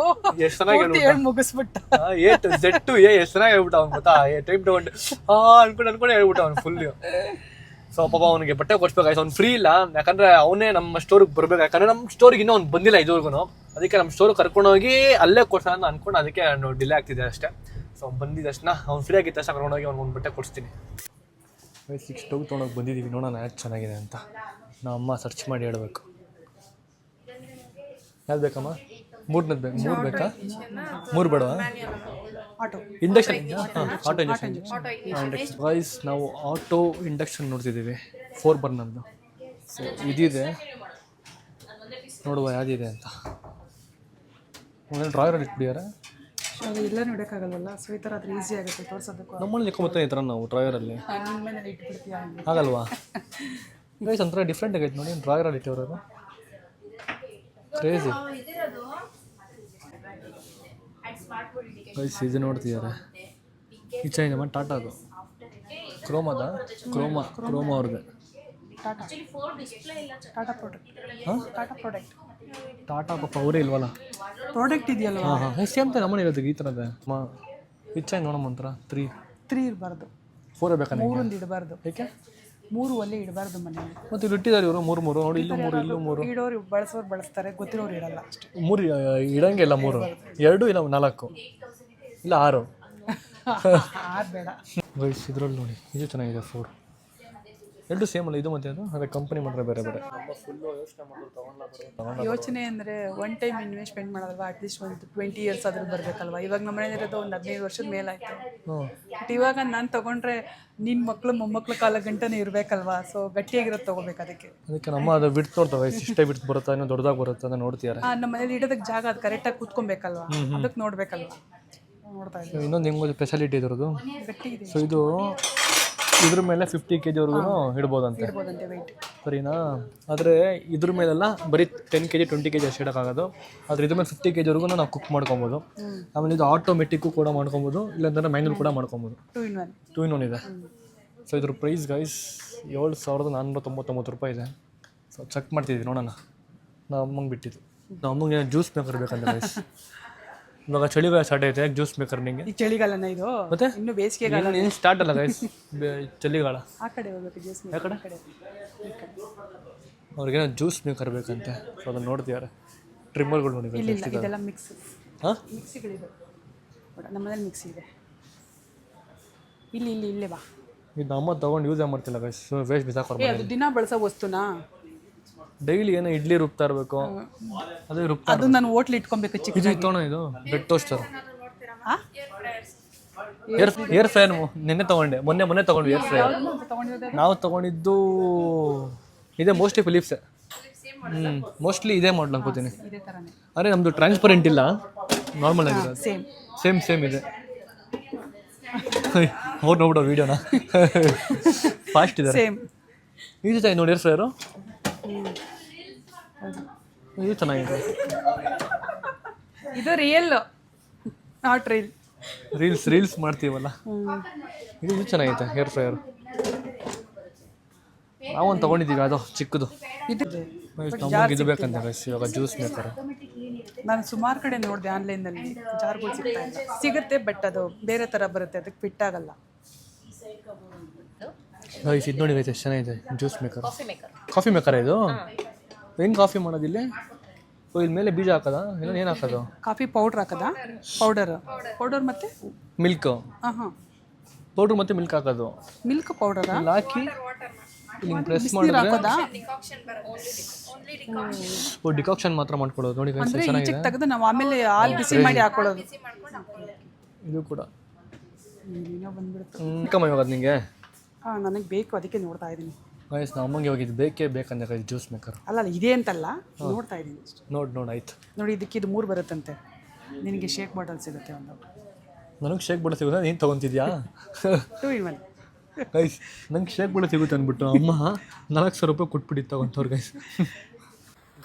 ಎಷ್ಟು ಚೆನ್ನಾಗಿ ಮುಗಿಸ್ಬಿಟ್ಟ. ಎಷ್ಟು ಚೆನ್ನಾಗಿ ಹೇಳ್ಬಿಟ್ಟ ಅವ್ನು ಗೊತ್ತಾ? ಟೈಮ್ ತಗೊಂಡು ಅನ್ಕೊಂಡು ಹೇಳ್ಬಿಟ್ಟ ಅವ್ನು ಫುಲ್. ಸೊ ಪಾಪ ಅವನಿಗೆ ಬಟ್ಟೆ ಕೊಡ್ಸ್ಬೇಕಾಯ್ತು. ಅವ್ನು ಫ್ರೀ ಇಲ್ಲ, ಯಾಕಂದ್ರೆ ಅವನೇ ನಮ್ಮ ಸ್ಟೋರಿಗೆ ಬರ್ಬೇಕು. ಯಾಕಂದ್ರೆ ನಮ್ಮ ಸ್ಟೋರಿಗೆ ಇನ್ನೂ ಅವ್ನು ಬಂದಿಲ್ಲ ಇದುವರೆಗೂ. ಅದಕ್ಕೆ ನಮ್ಮ ಸ್ಟೋರ್ ಕರ್ಕೊಂಡೋಗಿ ಅಲ್ಲೇ ಕೊಡ್ಸೋಣ ಅಂತ ಅನ್ಕೊಂಡು ಅದಕ್ಕೆ ನಾನು ಡಿಲೇ ಆಗ್ತಿದೆ ಅಷ್ಟೇ. ಸೊ ಬಂದಿದ್ದ ತಕ್ಷಣ ಅವ್ನು ಫ್ರೀ ಆಗಿದ್ದ ತಕ್ಷಣ ಕರ್ಕೊಂಡೋಗಿ ಅವ್ನಿಗೆ ಒಂದು ಬಟ್ಟೆ ಕೊಡಿಸ್ತೀನಿ. 6 ಸ್ಟವ್ ತೊಗೊಂಡೋಗಿ ಬಂದಿದ್ದೀವಿ, ನೋಡೋಣ ಯಾಕೆ ಚೆನ್ನಾಗಿದೆ ಅಂತ. ನಮ್ಮ ಅಮ್ಮ ಸರ್ಚ್ ಮಾಡಿ ಹೇಳ್ಬೇಕು. ಯಾವ್ದು ಬೇಕಮ್ಮ? 3 ಬೇಕಾ? 3 ಬೇಡವಾ? Induction auto induction. ಗೈಸ್ ನಾವು ಆಟೋ ಇಂಡಕ್ಷನ್ ನೋಡ್ತಿದ್ದೀವಿ, 4 ಬರ್ನರ್ದು. ಸೊ ಇದಿದೆ, ನೋಡುವ ಯಾವುದಿದೆ ಅಂತ. ಡ್ರಾಯರಲ್ಲಿ ಇಟ್ಬಿಡಿಯಾರ? ಎಲ್ಲ ನೋಡೋಕ್ಕಾಗಲ್ಲ. ಸೊ ಈ ಥರ ಅದ್ರ ಈಸಿ ಆಗುತ್ತೆ ತೋರಿಸೋದಕ್ಕೂ. ನಮ್ಮಲ್ಲಿ ಇಟ್ಕೊಂಬರ್ತಾನೆ ಈ ಥರ ನಾವು ಡ್ರಾಯರಲ್ಲಿ. ಆಗಲ್ವಾ ಗೈಸ್? ಒಂಥರ ಡಿಫ್ರೆಂಟ್ ಆಗೈತೆ ನೋಡಿ, ಡ್ರಾಯರಲ್ಲಿ ಇಟ್ಟಿರೋದು ಕ್ರೇಜಿ. ಗೈಸ್ ಇದು ನೋಡ್ತಿದ್ದಾರೆ, ಈ ಚೈನಮ್ಮ ಟಾಟಾದು ಕ್ರೋಮಾ ಅವ್ರದ್ದು. ಟಾಟಾ ಪಾಪ ಅವರೇ ಇಲ್ವಲ್ಲ ಪ್ರಾಡಕ್ಟ್ ಇದೆಯಲ್ಲ. ಸೇಮ್ ತ ನಮ್ಮನೆ ಇರೋದು ಈ ಥರದ. ಇಚ್ಛೆ ನೋಡಮ್ಮ ಒಂಥರ 3 ಇರಬಾರ್ದು, 4 ಬೇಕಾ? 3 ಇಡಬಾರ್ದು. ಏಕೆ? 3 ಒಲೆ ಇಡಬಾರ್ದು ಮನೆಯಲ್ಲಿ. ಮತ್ತೆ ಇಲ್ಲಿ ಇಟ್ಟಿದ್ದಾರೆ ಇವರು 3 ನೋಡಿ, ಇಲ್ಲೂ 3 ಇಲ್ಲೂ 3. ಇಡೋರು ಬಳಸೋರು ಬಳಸ್ತಾರೆ, ಗೊತ್ತಿರೋರು ಇಡಲ್ಲ ಅಷ್ಟೇ. 3 ಇಡಂಗೆ ಇಲ್ಲ. 3 2 ಇಲ್ಲ 4 ಇಲ್ಲ 6 ಬೇಡ. ಗೈಸ್ ಇದ್ರಲ್ಲಿ ನೋಡಿ, ಇದು ಚೆನ್ನಾಗಿದೆ 4. 2 ಸೇಮ್ ಅಲ್ಲ ಇದು ಮತ್ತೆ ಅದು? ಅದೇ ಕಂಪನಿ ಮಾತ್ರ ಬೇರೆ ಬೇರೆ. ಯೋಚನೆ ಅಂದರೆ ಒನ್ ಟೈಮ್ ಇನ್ವೆಸ್ಟ್ಮೆಂಟ್ ಮಾಡೋದಲ್ವಾ, ಅಟ್ಲೀಸ್ಟ್ ಒಂದು 20 ಇಯರ್ಸ್ ಆದ್ರೂ ಬರಬೇಕಲ್ವಾ. ಇವಾಗ ನಮ್ಮ ಮನೇಲಿರೋದು ಒಂದು 15 ವರ್ಷದ ಮೇಲಾಯಿತು. ಬಟ್ ಇವಾಗ ನಾನು ತೊಗೊಂಡ್ರೆ ನಿನ್ನ ಮಕ್ಕಳು ಮೊಮ್ಮಕ್ಳು ಕಾಲ ಗಂಟನೇ ಇರಬೇಕಲ್ವಾ. ಸೊ ಗಟ್ಟಿಯಾಗಿರೋದು ತೊಗೋಬೇಕು. ಅದಕ್ಕೆ ನಮ್ಮ ಅದು ಬಿಡ್ತು ನೋಡ್ತವೆ, ಇಷ್ಟೇ ಬಿಡ್ತು ಬರುತ್ತಾ, ಇನ್ನೂ ದೊಡ್ಡದಾಗಿ ಬರುತ್ತೆ ಅಂತ ನೋಡ್ತೀಯಾರೆ. ನಮ್ಮ ಮನೇಲಿ ಇಡೋದಕ್ಕೆ ಜಾಗ ಅದು ಕರೆಕ್ಟಾಗಿ ಕೂತ್ಕೊಬೇಕಲ್ವಾ, ಅದಕ್ಕೆ ನೋಡಬೇಕಲ್ವಾ. ನೋಡ್ತಾ ಇದ್ದೀವಿ. ಇನ್ನೊಂದು ನಿಮ್ಗೊಂದು ಸ್ಪೆಷಾಲಿಟಿ ಇದ್ರದ್ದು. ಗಟ್ಟಿ ಇದೆ. ಸೊ ಇದು ಇದ್ರ ಮೇಲೆ 50 kg ಇಡ್ಬೋದಂತೆ, ವೆಯ್ಟ್ ಸರಿನಾ? ಆದರೆ ಇದ್ರ ಮೇಲೆಲ್ಲ ಬರೀ 10 kg 20 kg ಅಷ್ಟು ಇಡೋಕ್ಕಾಗೋದು. ಆದರೆ ಇದ್ರ ಮೇಲೆ 50 kg ನಾವು ಕುಕ್ ಮಾಡ್ಕೊಬೋದು. ಆಮೇಲೆ ಇದು ಆಟೋಮೆಟಿಕ್ಕು ಕೂಡ ಮಾಡ್ಕೊಬೋದು, ಇಲ್ಲಾಂದರೆ ಮ್ಯಾನ್ಯಲ್ ಕೂಡ ಮಾಡ್ಕೊಬೋದು. 2 in 1 ಇದೆ. ಸೊ ಇದ್ರ ಪ್ರೈಸ್ ಗೈಸ್ 7,499 ರೂಪಾಯಿ ಇದೆ. ಸೊ ಚೆಕ್ ಮಾಡ್ತಿದ್ವಿ, ನೋಡೋಣ. ನಾವು ಅಮ್ಮಂಗೆ ಬಿಟ್ಟಿದ್ದು. ನಾವು ಅಮ್ಮಂಗೆ ಜ್ಯೂಸ್ ಮೇಕರ್ ಬೇಕಂತ ಗೈಸ್. ಇವಾಗ ಚಳಿಗಾಲ ಸ್ಟಾರ್ಟ್ ಐತೆ, ಯಾಕೆ ಜ್ಯೂಸ್ ಮೇಕರ್ ನಿಂಗೆ? ಈ ಚಳಿಗಾಲನ ಇದು? ಮತ್ತೆ ಇನ್ನು ಬೇಸಿಗೆಗಾಲ ಏನು ಸ್ಟಾರ್ಟ್ ಅಲ್ಲ ಗೈಸ್, ಚಳಿಗಾಲ. ಆ ಕಡೆ ಹೋಗ್ಬೇಕು ಜ್ಯೂಸ್ ಯಾವ ಕಡೆ? ಅವ್ರಿಗೇನೋ ಜ್ಯೂಸ್ ಮೇಕರ್ ಬೇಕಂತೆ. ಸೊ ಅದನ್ನು ನೋಡ್ತಿದ್ದಾರೆ. ಟ್ರಿಮ್ಮರ್ಗಳು ನೋಡಿ. ಇದೆಲ್ಲ ಮಿಕ್ಸ್. ಹಾಂ, ಮಿಕ್ಸಿಗಳಿದೆ ನಮ್ಮ ಮನೇಲಿ. ಮಿಕ್ಸಿ ಇದೆ ಇಲ್ಲೇ ಬಾ. ಇದು ನಮ್ಮ ತೊಗೊಂಡು ಯೂಸೇ ಮಾಡ್ತಿಲ್ಲ ಗೈಸ್, ವೇಸ್ಟ್ ಬಿಸಾಕೋರು. ಅದು ದಿನ ಬಳಸೋ ವಸ್ತುನಾ? ಡೈಲಿ ಏನೋ ಇಡ್ಲಿ ರುಬ್ತಾ ಇರಬೇಕು, ಅದೇ ರುಬ್ತಾ. ಅದು ನಾನು ಹೋಟ್ಲ್ ಇಟ್ಕೊಬೇಕು. ಚಿಕ್ಕ ಇದು ತೊಗೊಂಡು ಇದು ಬ್ರೆಡ್ ಟೋಸ್ಟರ್, ಏರ್ ಫ್ರೈರ್ ನಿನ್ನೆ ತೊಗೊಂಡೆ, ಮೊನ್ನೆ ತೊಗೊಂಡ್ವಿ ಏರ್ ಫ್ರೈರ್. ನಾವು ತೊಗೊಂಡಿದ್ದು ಇದೆ ಮೋಸ್ಟ್ಲಿ ಫಿಲಿಪ್ಸೇ. ಮೋಸ್ಟ್ಲಿ ಇದೇ ಮಾಡಲು ಅನ್ಕೋತೀನಿ. ಅರೆ ನಮ್ಮದು ಟ್ರಾನ್ಸ್ಪರೆಂಟ್ ಇಲ್ಲ, ನಾರ್ಮಲ್ ಆಗಿರೋದು. ಸೇಮ್ ಇದೆ. ಅವ್ರು ನೋಡ್ಬಿಡೋ ವೀಡಿಯೋನ, ಫಾಸ್ಟ್ ಇದೆ. ಇದು ಚೆನ್ನಾಗಿ ನೋಡಿ ಏರ್ ಫ್ರೈರು. ಇದು ಚೆನ್ನಾಗಿದೆ. ಇದು ರಿಯಲ್, ನಾಟ್ ರೀಲ್ಸ್ ಮಾಡ್ತೀವಲ್ಲ, ಇದು ಚೆನ್ನಾಗೈತೆ ಏರ್ ಫ್ರೈಯರ್. ನಾವೊಂದು ತೊಗೊಂಡಿದ್ದೀವಿ, ಅದು ಚಿಕ್ಕದು. ನಮಗೆ ಇದು ಬೇಕಂತ ಇವಾಗ ಜ್ಯೂಸ್ ಮೇಕರ್. ನಾನು ಸುಮಾರು ಕಡೆ ನೋಡಿದೆ ಆನ್ಲೈನಲ್ಲಿ, ಜಾರ್ಗಳು ಸಿಗ್ತಾ ಇಲ್ಲ. ಸಿಗುತ್ತೆ ಬಟ್ ಅದು ಬೇರೆ ಥರ ಬರುತ್ತೆ, ಅದಕ್ಕೆ ಫಿಟ್ ಆಗಲ್ಲ. ಇದು ನೋಡಿ ಎಷ್ಟು ಚೆನ್ನಾಗಿದೆ ಜ್ಯೂಸ್ ಮೇಕರ್. ಕಾಫಿ ಮೇಕರ್ ಇದು? ಏನು ಕಾಫಿ ಮಾಡೋದಿಲ್ಲ? ಇಲ್ಲಿ ಮೇಲೆ ಬೀಜ ಹಾಕೋದಾ? ಏನು ಹಾಕೋದು? ಕಾಫಿ ಪೌಡ್ರ್ ಹಾಕೋದಾ? ಪೌಡರ್ ಮತ್ತೆ ಮಿಲ್ಕ್. ಹಾಂ ಪೌಡ್ರ್ ಮತ್ತು ಮಿಲ್ಕ್ ಹಾಕೋದು. ಮಿಲ್ಕ್ ಪೌಡರ್ ಹಾಕಿ ಹಿಂಗೆ ಪ್ರೆಸ್ ಬಿಸಿನೀರು ಮಾಡಿದ್ರೆ ಹಾಕೋದಾ ಓ ಡಿಕಾಕ್ಷನ್ ಮಾತ್ರ ಮಾಡ್ಕೊಳ್ಳೋದು ನೋಡಿ guys, ಅಂದ್ರೆ ಚೆನ್ನಾಗಿದೆ. ಈಚೆಗೆ ತೆಗೆದು ನಾವು ಆಮೇಲೆ ಹಾಲು ಬಿಸಿ ಮಾಡಿ ಹಾಕೊಳ್ಳೋದು. ಇದು ಕೂಡ ಏನೋ ಬಂದ್ಬಿಡ್ತು. ಕಮ್ಮಿ ಇವಾಗ ನಿಂಗೆ ನನಗೆ ಬೇಕು, ಅದಕ್ಕೆ ನೋಡ್ತಾ ಇದ್ದೀನಿ. ಗೈಸ್ ನಮ್ಮ ಅಮ್ಮಂಗೆ ಇವಾಗ ಇದು ಬೇಕೇ ಬೇಕಂದ್ರೆ ಗೈಸ್ ಜ್ಯೂಸ್ ಮೇಕರ್. ಅಲ್ಲ ಇದೆ ಅಂತಲ್ಲ, ನೋಡ್ತಾ ಇದ್ದೀನಿ ಅಷ್ಟೇ. ನೋಡಿ ಆಯ್ತು. ನೋಡಿ ಇದಕ್ಕೆ ಇದು 3 ಬರುತ್ತಂತೆ. ನಿನಗೆ ಶೇಕ್ ಬಾಟಲ್ ಸಿಗುತ್ತೆ ಒಂದು. ನನಗೆ ಶೇಕ್ ಬಾಟಲ್ ಸಿಗುತ್ತೆ, ನೀನು ತೊಗೊತಿದ್ಯಾ? 2 in 1. ಗೈಸ್ ನಂಗೆ ಶೇಕ್ ಬಾಟಲ್ ಸಿಗುತ್ತೆ ಅಂದ್ಬಿಟ್ಟು ಅಮ್ಮ 4,000 ರೂಪಾಯಿ ಕೊಟ್ಬಿಟ್ಟು ತಗೊಂತವ್ರು ಗೈಸ್.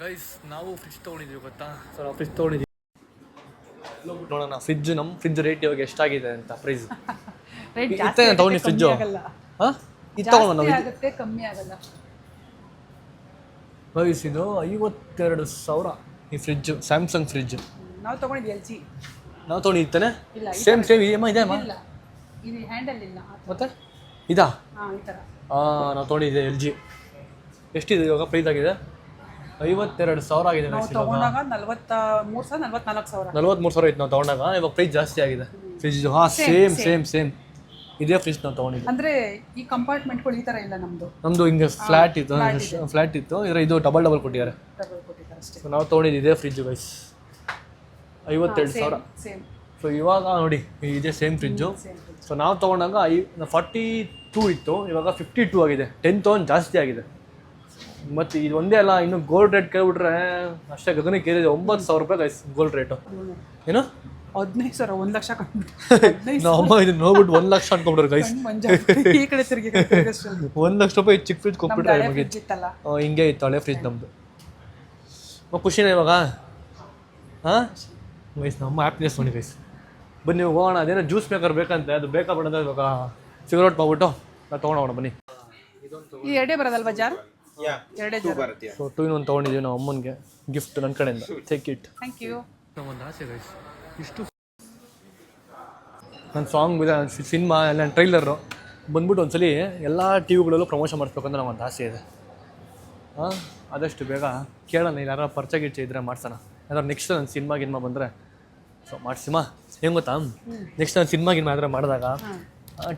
ಗೈಸ್ ನಾವು ಫ್ರಿಜ್ ತೊಗೊಂಡಿದ್ದೀವಿ ಗೊತ್ತಾ? ಸೊ ನಾವು ಫ್ರಿಜ್ ತೊಗೊಂಡಿದ್ದೀವಿ. ನೋಡೋಣ ಫ್ರಿಜ್, ನಮ್ಮ ಫ್ರಿಜ್ ರೇಟ್ ಇವಾಗ ಎಷ್ಟಾಗಿದೆ ಅಂತ ಪ್ರೈಸ್. ರೇಟ್ ಇತ್ತೆ ನಾನು ತೊಗೊಂಡು ಫ್ರಿಜ್ಜು ಹಾಂ ಇದು ತೊಗೊಂಡು ನಾವು ಆಗುತ್ತೆ, ಕಮ್ಮಿ ಆಗಲ್ಲ. ಗೈಸ್ ಇದು 52,000 ಈ ಫ್ರಿಜ್ಜು, ಸ್ಯಾಮ್ಸಂಗ್ ಫ್ರಿಜ್. ನಾವು ತೊಗೊಂಡಿದ್ವಿ LG. ನಾವು ತೊಗೊಂಡಿದ್ದಾನೆ ಇಲ್ಲ, ಸೇಮ್ ಇದೆ ಅಮ್ಮ. ಇಲ್ಲ, ಇದು ಹ್ಯಾಂಡಲ್ ಇಲ್ಲ. ಮತ್ತೆ ಇದಾ? ಹಾಂ, ಈ ಥರ. ನಾವು ತೊಗೊಂಡಿದ್ದೆ LG. ಎಷ್ಟಿದೆ ಇವಾಗ ಪ್ರೈಸ್ ಆಗಿದೆ? 52,000 ಆಗಿದೆ. ನಾವು ತಗೊಂಡಾಗ 43,000 43,000 ಇತ್ತು ನಾವು ತಗೊಂಡಾಗ. ಇವಾಗ ಪ್ರೈಸ್ ಜಾಸ್ತಿ ಆಗಿದೆ ಫ್ರಿಜ್. ಹಾಂ ಸೇಮ್ ಇದೇ ಫ್ರಿಜ್ ನಾವು ತೊಗೊಂಡಿದ್ದೆ. ಅಂದ್ರೆ ಈ ಕಂಪಾರ್ಟ್ಮೆಂಟ್ಗಳು ಈ ಥರ ಇಲ್ಲ ನಮ್ಮದು ಹಿಂಗೆ ಫ್ಲ್ಯಾಟ್ ಇತ್ತು ಇದು ಡಬಲ್ ಕೊಟ್ಟಿದ್ದಾರೆ. ಕೊಟ್ಟಿದ್ದಾರೆ ಅಷ್ಟೇ. ಸೊ ನಾವು ತೊಗೊಂಡಿದ್ದು ಇದೇ ಫ್ರಿಜ್ ಗೈಸ್ 52,000. ಸೇಮ್. ಸೊ ಇವಾಗ ನೋಡಿ ಇದೇ ಸೇಮ್ ಫ್ರಿಜ್ಜು. ಸೊ ನಾವು ತೊಗೊಂಡಾಗ 42 ಇತ್ತು, ಇವಾಗ 52 ಆಗಿದೆ. 10,000 ಜಾಸ್ತಿ ಆಗಿದೆ. ಮತ್ತು ಇದು ಒಂದೇ ಅಲ್ಲ, ಇನ್ನು ಗೋಲ್ಡ್ ರೇಟ್ ಕೇಳ್ಬಿಟ್ರೆ ಅಷ್ಟೇ ಗಗನಕ್ಕೆ ಏರಿದೆ. 9,000 ರೂಪಾಯಿ ಗೈಸ್ ಗೋಲ್ಡ್ ರೇಟು. ಏನು 15,000, 1 ಲಕ್ಷ ಕಂಡ್ಬಿಟ್ಟು. ನಾವು ಅಮ್ಮ ಇದನ್ನ ನೋಡ್ಬಿಟ್ಟು 1 ಲಕ್ಷ ಅನ್ಕೊಂಡ್ರು ಗೈಸ್. ಈ ಕಡೆ ತಿರುಗಿ 1 ಲಕ್ಷ ರೂಪಾಯಿ ಚಿಕ್ಕ ಫ್ರಿಜ್ ಕೊಟ್ಬಿಟ್ರೆ ಇತ್ತಲ್ಲ, ಹಿಂಗೆ ಇತ್ತು ಹಳೆ ಫ್ರಿಜ್ ನಮ್ಮದು. ಖುಷಿನೇ ಇವಾಗ? ಹಾಂ ಗೈಸ್ ನಮ್ಮ ಹ್ಯಾಪಿನೆಸ್ ನೋಡಿ ಗೈಸ್. ಬನ್ನಿ ಹೋಗೋಣ. ಅದೇನೋ ಜ್ಯೂಸ್ ಮೇಕರ್ ಬೇಕಂತೆ, ಅದು ಬೇಕಾ ಬೇಡ ಅಂತ ಇವಾಗ ಫಿಗರ್ ಔಟ್ ಮಾಡ್ಬಿಟ್ಟು ನಾವು ತೊಗೊಂಡೋಗೋಣ ಬನ್ನಿ. ಈ ಎರಡೇ ಬರೋದಲ್ವಾ ಜಾರ್? ಎರಡೇ ಜಾರ್. ಸೊ 2 in 1 ತೊಗೊಂಡಿದ್ದೀವಿ ನಾವು ಅಮ್ಮನಿಗೆ ಗಿಫ್ಟ್ ನನ್ನ ಕಡೆಯಿಂದ. Take it. Thank you. ಒಂದು ಆಸೆ ಗೈಸ್, ಇಷ್ಟು ನನ್ನ ಸಾಂಗ್ ಸಿನಿಮಾ ಎಲ್ಲ ಟ್ರೈಲರು ಬಂದ್ಬಿಟ್ಟು ಒಂದ್ಸಲಿ ಎಲ್ಲ ಟಿ ವಿಗಳಲ್ಲೂ ಪ್ರಮೋಷನ್ ಮಾಡಿಸ್ಬೇಕಂತ ನಂಗೆ ಒಂದು ಆಸೆ ಇದೆ. ಹಾಂ ಆದಷ್ಟು ಬೇಗ ಕೇಳೋಣ, ಯಾರು ಪರಿಚಯ ಗಿಚ್ಚ ಇದ್ರೆ ಮಾಡ್ಸೋಣ. ಯಾರು ನೆಕ್ಸ್ಟ್ ನನ್ನ ಸಿನಿಮಾ ಬಂದರೆ ಸೊ ಮಾಡಿಸಿಮ್ಮ. ಹೆಂಗೆ ಗೊತ್ತಾ, ನೆಕ್ಸ್ಟ್ ನಾನು ಸಿನಿಮಾ ಆದರೆ ಮಾಡಿದಾಗ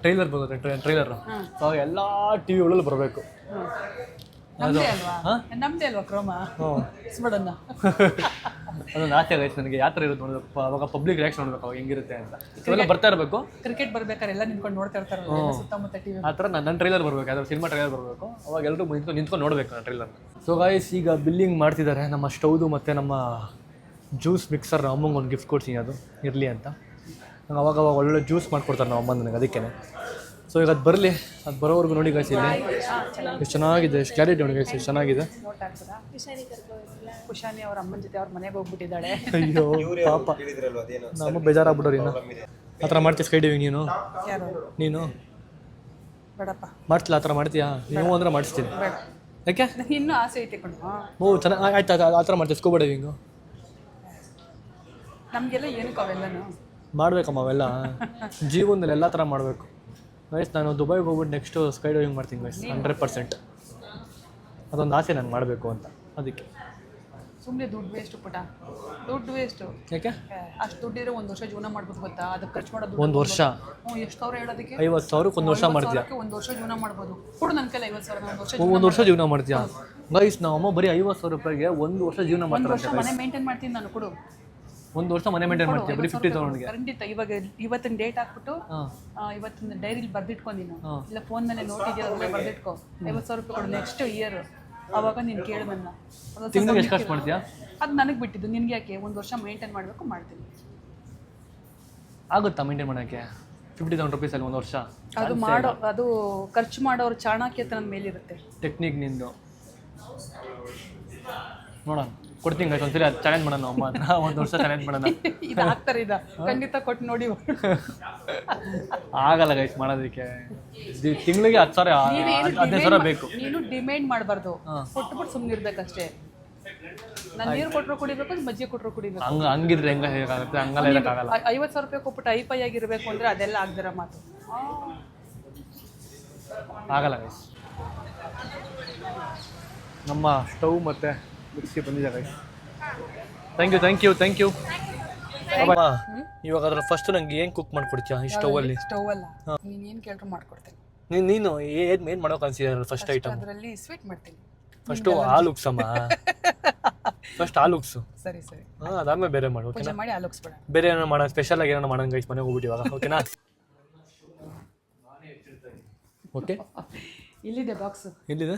ಟ್ರೈಲರ್ ಬರುತ್ತೆ, ಟ್ರೈಲರು. ಸೊ ಎಲ್ಲ ಟಿ ವಿಗಳಲ್ಲೂ ಬರಬೇಕು. ನಮ್ದೇ ಅಲ್ವಾ ಕ್ರೋಮ ಸ್ಮಡನ್ನ. ಅದೊಂದು ಆಸೆ ಆಗೈತೆ ನನಗೆ. ಯಾವ ಥರ ಇರುತ್ತೆ ನೋಡಬೇಕು, ಅವಾಗ ಪಬ್ಲಿಕ್ ರಿಯಾಕ್ಷನ್ ನೋಡ್ಬೇಕು, ಅವಾಗ ಹೆಂಗಿರುತ್ತೆ ಅಂತ. ಇವೆಲ್ಲ ಬರ್ತಾ ಇರಬೇಕು. ಕ್ರಿಕೆಟ್ ಬರ್ಬೇಕಾದ್ರೆ ಎಲ್ಲ ನಿಂತ್ಕೊಂಡು ನೋಡ್ತಾ ಇರ್ತಾರಲ್ಲ ಸುತ್ತಮುತ್ತ ಟಿವಿ. ಆ ಥರ ನನ್ನ ಟ್ರೈಲರ್ ಬರಬೇಕು, ಯಾವ್ದಾದ್ರು ಸಿನಿಮಾ ಟ್ರೈಲರ್ ಬರಬೇಕು. ಅವಾಗ ಎಲ್ಲರೂ ನಿಂತ್ಕೊಂಡು ನೋಡಬೇಕು ನಾನು ಟ್ರೈಲರ್ನ. ಸೊ ಗೈಸ್ ಈಗ ಬಿಲ್ಲಿಂಗ್ ಮಾಡ್ತಿದ್ದಾರೆ. ನಮ್ಮ ಸ್ಟೌದು ಮತ್ತು ನಮ್ಮ ಜ್ಯೂಸ್ ಮಿಕ್ಸರ್ ಅಮ್ಮಂಗೆ ಒಂದು ಗಿಫ್ಟ್ ಕೊಡ್ತೀನಿ, ಅದು ಇರಲಿ ಅಂತ. ನಂಗೆ ಅವಾಗ ಒಳ್ಳೆ ಜ್ಯೂಸ್ ಮಾಡಿಕೊಡ್ತಾರೆ ನಮ್ಮ ಅಮ್ಮ ನನಗೆ, ಅದಕ್ಕೆ. ಸೊ ಈಗ ಅದು ಬರಲಿ, ಅದು ಬರೋವರೆಗೂ ನೋಡಿ ಗೈಸ್ ಇಲ್ಲಿ ಎಷ್ಟು ಚೆನ್ನಾಗಿದೆ, ಎಷ್ಟು ಕ್ಲಾರಿಟಿ ನೋಡಿ ಗೈಸ್, ಎಷ್ಟು ಚೆನ್ನಾಗಿದೆ. ಖುಷಾನಿ ಅವ್ರ ಅಮ್ಮನ ಜೊತೆ ಅವ್ರ ಮನೆಗೆ ಹೋಗ್ಬಿಟ್ಟಿದ್ದಾಳೆ. ಅಯ್ಯೋ ಪಾಪ, ನಮ್ಮ ಬೇಜಾರಾಗ್ಬಿಟ್ಟವ್ರಿ. ಇನ್ನು ಆ ಥರ ಮಾಡ್ತೀಯ ಸ್ಕೈ ಡೈವಿಂಗ್ ನೀನು? ಯಾರು? ನೀನು ಬೇಡಪ್ಪ. ಮಾಡ್ತಿಲ್ಲ ಆ ಥರ ಮಾಡ್ತೀಯಾ? ನೀವು ಅಂದರೆ ಮಾಡಿಸ್ತೀನಿ. ಬೇಡ. ಯಾಕೆ? ಇನ್ನೂ ಆಸೆ ಐತೆ ಕಣು. ಓ ಚೆನ್ನಾಗಿ ಆಯ್ತು, ಆ ಥರ ಮಾಡ್ತೀವಿ ಸ್ಕೂಬಾ ಡೈವಿಂಗು. ನಮಗೆಲ್ಲ ಏನಕ್ಕೆ ಅವೆಲ್ಲನು ಮಾಡಬೇಕಮ್ಮ ಅವೆಲ್ಲ ಜೀವನದಲ್ಲಿ ಎಲ್ಲ ಥರ ಮಾಡಬೇಕು ಗೈಸ್. ನಾನು ದುಬೈಗೆ ಹೋಗ್ಬಿಟ್ಟು ನೆಕ್ಸ್ಟು ಸ್ಕೈ ಡೈವಿಂಗ್ ಮಾಡ್ತೀನಿ ಗೈಸ್, 100%. ಅದೊಂದು ಆಸೆ ನಾನು ಮಾಡಬೇಕು ಅಂತ, ಅದಕ್ಕೆ. ಸುಮ್ಮನೆ ದುಡ್ಡು ವೇಸ್ಟು ಪುಟ, ದುಡ್ಡು ವೇಸ್ಟು. ಯಾಕೆ? ಅಷ್ಟು ದುಡ್ಡಿದ್ರೆ 1 ವರ್ಷ ಜೀವನ ಮಾಡ್ಬೋದು ಗೊತ್ತಾ? ಅದಕ್ಕೆ ಖರ್ಚು ಮಾಡೋದು 1 ವರ್ಷ. ಎಷ್ಟು ಸಾವಿರ ಹೇಳೋದಕ್ಕೆ? 50,000ಕ್ಕೆ 1 ವರ್ಷ ಮಾಡ್ತೀಯಾ? 1 ವರ್ಷ ಜೀವನ ಮಾಡ್ಬೋದು. ಕೊಡು ನನ್ನ ಕೈಲಿ 50,000. 1 ವರ್ಷ ಜೀವನ ಮಾಡ್ತೀಯಾ ಗೈಸ್? ನಾವು ಅಮ್ಮ ಬರೀ 50,000 ರೂಪಾಯಿಗೆ 1 ವರ್ಷ ಜೀವನ ಮಾಡ್ತಾರೆ. 1 ವರ್ಷ ಮನೆ ಮೇಂಟೈನ್ ಮಾಡ್ತೀನಿ ನಾನು. ಕೊಡು. 1 ವರ್ಷ ಮನೆ ಮೇಂಟೈನ್ ಮಾಡ್ತೀಯ ಬರೀ 50,000ಗೆ? ಖಂಡಿತ. ಇವಾಗ ಇವತ್ತಿನ ಡೇಟ್ ಹಾಕ್ಬಿಟ್ಟು ಇವತ್ತಿನ ಡೈರಿಲಿ ಬರ್ದಿಟ್ಕೊ ನೀನು, ಇಲ್ಲ ಫೋನ್ನಲ್ಲಿ ನೋಟ್ ಇದೆಯಲ್ಲ ಅದರಲ್ಲಿ ಬರ್ದಿಟ್ಕೊ. 50,000 ರೂಪಾಯಿ ಕೊಡು ನೆಕ್ಸ್ಟ್ ಇಯರ್. ಅವಾಗ ನೀನು ಕೇಳು ನನ್ನ. ತಿಂಗಳಿಗೆ ಎಷ್ಟು ಖರ್ಚು ಮಾಡ್ತೀಯಾ? ಅದು ನನಗೆ ಬಿಟ್ಟಿದ್ದು, ನಿನ್ಗೆ ಯಾಕೆ? 1 ವರ್ಷ ಮೇಂಟೈನ್ ಮಾಡಬೇಕು, ಮಾಡ್ತೀನಿ. ಆಗುತ್ತಾ ಮೇಂಟೈನ್ ಮಾಡೋಕ್ಕೆ 50,000 ರೂಪೀಸಲ್ಲಿ 1 ವರ್ಷ? ಅದು ಖರ್ಚು ಮಾಡೋರು ಚಾಣಾಕ್ಯತೆ ನನ್ನ ಮೇಲಿರುತ್ತೆ. ಟೆಕ್ನಿಕ್ ನಿಂದು ನೋಡೋಣ, ಕೊಡ್ತೀನಿ ಗೈಸ್. ಒಂದ್ಸರಿ ಅದು ಚಾಲೆಂಜ್ ಮಾಡೋಣ ಅಮ್ಮ ಹತ್ರ, 1 ವರ್ಷ ಚಾಲೆಂಜ್ ಮಾಡೋಣ. ಇದು ಆಗ್ತಾರೆ, ಇದು ಖಂಡಿತ ಕೊಟ್ಟು ನೋಡಿ. ಆಗಲ್ಲ ಗೈಸ್ ಮಾಡೋದಕ್ಕೆ. ತಿಂಗಳಿಗೆ 10,000 15,000 ಬೇಕು. ನೀನು ಡಿಮ್ಯಾಂಡ್ ಮಾಡಬಾರ್ದು, ಕೊಟ್ಬಿಟ್ಟು ಸುಮ್ಮನೆ ಇರ್ಬೇಕಷ್ಟೇ. ನಾನು ನೀರು ಕೊಟ್ಟರು ಕುಡಿಬೇಕು, ಮಜ್ಜಿಗೆ ಕೊಟ್ಟರು ಕುಡಿಬೇಕು. ಹಂಗಿದ್ರೆ ಹೆಂಗ ಹೇಗಾಗುತ್ತೆ? ಹಂಗಲ್ಲ ಇರೋಕ್ಕಾಗಲ್ಲ. 50,000 ರೂಪಾಯಿ ಕೊಟ್ಬಿಟ್ಟು ಐಪೈ ಆಗಿರ್ಬೇಕು ಅಂದರೆ ಅದೆಲ್ಲ ಆಗದಿರೋ ಮಾತು. ಆಗಲ್ಲ ಗೈಸ್. ನಮ್ಮ ಸ್ಟವ್ ಮತ್ತು ಮಿಕ್ಸಿ ಬಂದಿದೆ ಗೈಸ್. Thank you. ಇವಾಗ ಅದ್ರ ಫಸ್ಟ್ ನಂಗೆ ಏನು ಕುಕ್ ಮಾಡ್ಕೊಡ್ತೀಯಾ ಈ ಸ್ಟವಲ್ಲಿ? ಸ್ಟವ್ ಅಲ್ಲ, ನೀನು ಏನು ಕೇಳ್ರು ಮಾಡ್ಕೊಡ್ತೇನೆ. ನೀನು ಏನು ಮಾಡೋಕೆ ಅನ್ಸಿದಾರಲ್ಲ ಫಸ್ಟ್ ಐಟಮ್? ಅದರಲ್ಲಿ ಸ್ವೀಟ್ ಮಾಡ್ತೀನಿ. ಫಸ್ಟು ಹಾಲು ಉಗ್ಸಮ್ಮ. ಫಸ್ಟ್ ಹಾಲು ಉಗ್ಸು. ಸರಿ ಸರಿ. ಹಾಂ, ಅದಾದ್ಮೇಲೆ ಬೇರೆ ಮಾಡು, ಓಕೆನಾ? ಪೂಜೆ ಮಾಡಿ ಆಲೋಗಿಸ್ಬೇಡ. ಬೇರೆ ಏನೋ ಮಾಡೋಣ, ಸ್ಪೆಷಲ್ ಆಗಿ ಏನೋ ಮಾಡೋಣ ಗೈಸ್, ಮನೆಗೆ ಹೋಗ್ಬಿಟ್ಟು ಇವಾಗ, ಓಕೆನಾ? ಓಕೆ, ಇಲ್ಲಿದೆ ಬಾಕ್ಸ್. ಎಲ್ಲಿದೆ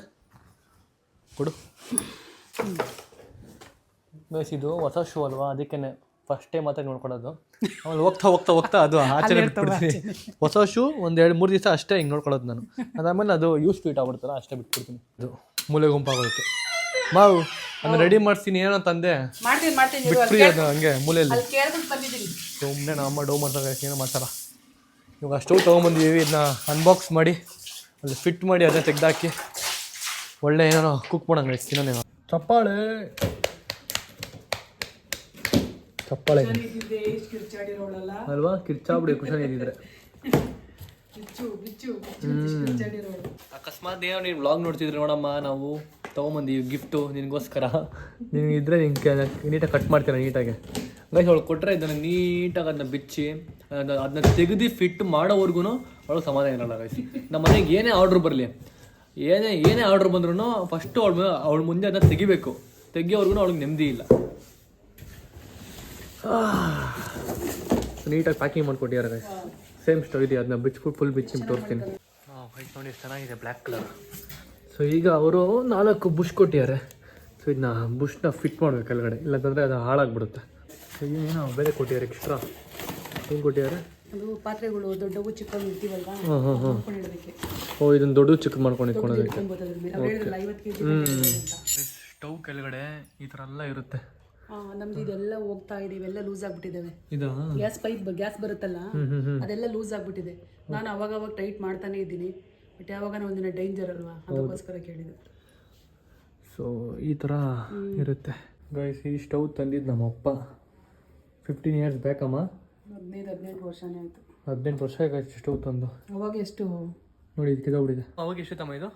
ಕೊಡು. ಗೈಸ್ ಇದು ಹೊಸ ಶೂ ಅಲ್ವಾ, ಅದಕ್ಕೆ ಫಸ್ಟ್ ಟೈಮ್ ಮಾತ್ರ ನೋಡ್ಕೊಳ್ಳೋದು. ಆಮೇಲೆ ಹೋಗ್ತಾ ಹೋಗ್ತಾ ಹೋಗ್ತಾ ಅದು ಆಚೆ ಬಿಟ್ಬಿಡ್ತೀನಿ. ಹೊಸ ಶೂ ಒಂದು 2-3 ದಿವಸ ಅಷ್ಟೇ ಹಿಂಗೆ ನೋಡ್ಕೊಳ್ಳೋದು ನಾನು. ಅದಾದಮೇಲೆ ಅದು ಯೂಸ್ ಫೀಟ್ ಆಗ್ಬಿಡ್ತಲ್ಲ, ಅಷ್ಟೇ ಬಿಟ್ಬಿಡ್ತೀನಿ. ಅದು ಮೂಲೆ ಗುಂಪಾಗೋಯ್ತು. ಮಾವು ಅದನ್ನ ರೆಡಿ ಮಾಡಿಸ್ತೀನಿ ಏನೋ ತಂದೆ, ಮಾಡ್ತೀನಿ ಬಿಟ್ರಿ ಅದು ಹಂಗೆ ಮೂಲೆಯಲ್ಲಿ. ಕೇಳ್ಬಿಟ್ಟು ಬಂದಿದ್ದೀನಿ. ಸುಮ್ಮನೆ ನಮ್ಮ ಡೋ ಮಾಡ್ತಾರೆ, ಏನೋ ಮಾಡ್ತಾರ. ಇವಾಗ ಸ್ಟವ್ ತೊಗೊಂಬಂದಿದ್ದೀವಿ, ಇದನ್ನ ಅನ್ಬಾಕ್ಸ್ ಮಾಡಿ ಅಲ್ಲಿ ಫಿಟ್ ಮಾಡಿ ಅದನ್ನ ತೆಗ್ದಾಕಿ ಒಳ್ಳೆ ಏನೋ ಕುಕ್ ಮಾಡೋಂಗೆ ತಿನ್ನೋಣ. ಚಪ್ಪಾಳೆ ಚಪ್ಪಾಳೆ ಅಲ್ವಾ, ಕಿರ್ಚಾಬಿಡಿ ಕುಶನ್ ಇದ್ದಿದ್ರೆ. ಅಕಸ್ಮಾತ್ ಏನೋ ನೀನು ವ್ಲಾಗ್ ನೋಡ್ತಿದ್ರೆ ನೋಡಮ್ಮ, ನಾವು ತೊಗೊಂಬಂದೀವಿ ಗಿಫ್ಟು ನಿನಗೋಸ್ಕರ. ನಿನಗೆ ಇದ್ರೆ ನಿಂಗೆ ನೀಟಾಗಿ ಕಟ್ ಮಾಡ್ತೀರ ನೀಟಾಗಿ. ಗೈಸ್ ಅವಳು ಕೊಟ್ಟರೆ ಇದನ್ನು ನೀಟಾಗಿ ಅದನ್ನ ಬಿಚ್ಚಿ ಅದನ್ನ ತೆಗೆದು ಫಿಟ್ ಮಾಡೋವರೆಗೂ ಅವಳಿಗೆ ಸಮಾಧಾನ ಇರಲ್ಲ ಗೈಸ್. ನಮ್ಮ ಮನೆಗೆ ಏನೇ ಆರ್ಡ್ರ್ ಬರಲಿ, ಏನೇ ಆರ್ಡ್ರ್ ಬಂದ್ರೂ ಫಸ್ಟು ಅವಳ ಮುಂದೆ ಅದನ್ನ ತೆಗಿಯೋವರೆಗೂ ಅವಳಿಗೆ ನೆಮ್ಮದಿ ಇಲ್ಲ. ನೀಟಾಗಿ ಪ್ಯಾಕಿಂಗ್ ಮಾಡಿಕೊಟ್ಟಿದ್ದಾರೆ ಗೈಸ್. ಸೇಮ್ ಸ್ಟವ್ ಇದೆ, ಅದನ್ನ ಬಿಚ್ಬಿಟ್ಟು ಫುಲ್ ಬಿಚ್ಚಿ ತೋರಿಸ್ತೀನಿ. ವೈಟ್ ನೋಡಿ ಎಷ್ಟು ಚೆನ್ನಾಗಿದೆ, ಬ್ಲ್ಯಾಕ್ ಕಲರ್. ಸೊ ಈಗ ಅವರು 4 ಬುಷ್ ಕೊಟ್ಟಿದ್ದಾರೆ. ಸೊ ಇದನ್ನ ಬುಷ್ನ ಫಿಟ್ ಮಾಡಬೇಕು ಕೆಳಗಡೆ, ಇಲ್ಲಾಂತಂದರೆ ಅದು ಹಾಳಾಗ್ಬಿಡುತ್ತೆ. ಸೊ ಏನೋ ಬೇರೆ ಕೊಟ್ಟಿದ್ದಾರೆ ಎಕ್ಸ್ಟ್ರಾ. ಏನು ಕೊಟ್ಟಿದ್ದಾರೆ? ಅದು ಪಾತ್ರೆಗಳು ದೊಡ್ಡವು ಚಿಕ್ಕವು ಇರ್ತೀವಲ್ವ, ಓ ಇದನ್ನು ದೊಡ್ಡ ಚಿಕ್ಕ ಮಾಡ್ಕೊಂಡು ಇಟ್ಕೊಳ್ಳೋದಕ್ಕೆ. ಸ್ಟವ್ ಕೆಳಗಡೆ ಈ ಥರ ಎಲ್ಲ ಇರುತ್ತೆ. ನಮ್ದು ಇದೆಲ್ಲ ಹೋಗ್ತಾ ಇದೆ, ಇವೆಲ್ಲ ಲೂಸ್ ಆಗ್ಬಿಟ್ಟಿದ್ದಾವೆ. ಇದಾ ಗ್ಯಾಸ್ ಬರುತ್ತಲ್ಲ, ಅದೆಲ್ಲ ಲೂಸ್ ಆಗ್ಬಿಟ್ಟಿದೆ. ನಾನು ಅವಾಗ ಟೈಟ್ ಮಾಡ್ತಾನೆ ಇದ್ದೀನಿ, ಬಟ್ ಯಾವಾಗ ಒಂದಿನ ಡೇಂಜರ್ ಅಲ್ವಾ, ಅದಕ್ಕೋಸ್ಕರ ಕೇಳಿದೆ. ಸೊ ಈ ಥರ ಇರುತ್ತೆ ಗೈಸ್. ಈ ಸ್ಟವ್ ತಂದಿದ್ದು ನಮ್ಮಪ್ಪ 15 ಇಯರ್ಸ್ ಬೇಕಮ್ಮ. 18 ವರ್ಷನೇ ಆಯಿತು. 18 ವರ್ಷ ಆಯ್ತು ಸ್ಟವ್ ತಂದು. ಅವಾಗ ಎಷ್ಟು ನೋಡಿ ಇದು ಕಿದೋಗ್ಬಿಟ್ಟಿದೆ. ಅವಾಗ ಎಷ್ಟು ತಮ್ಮ ಇದು?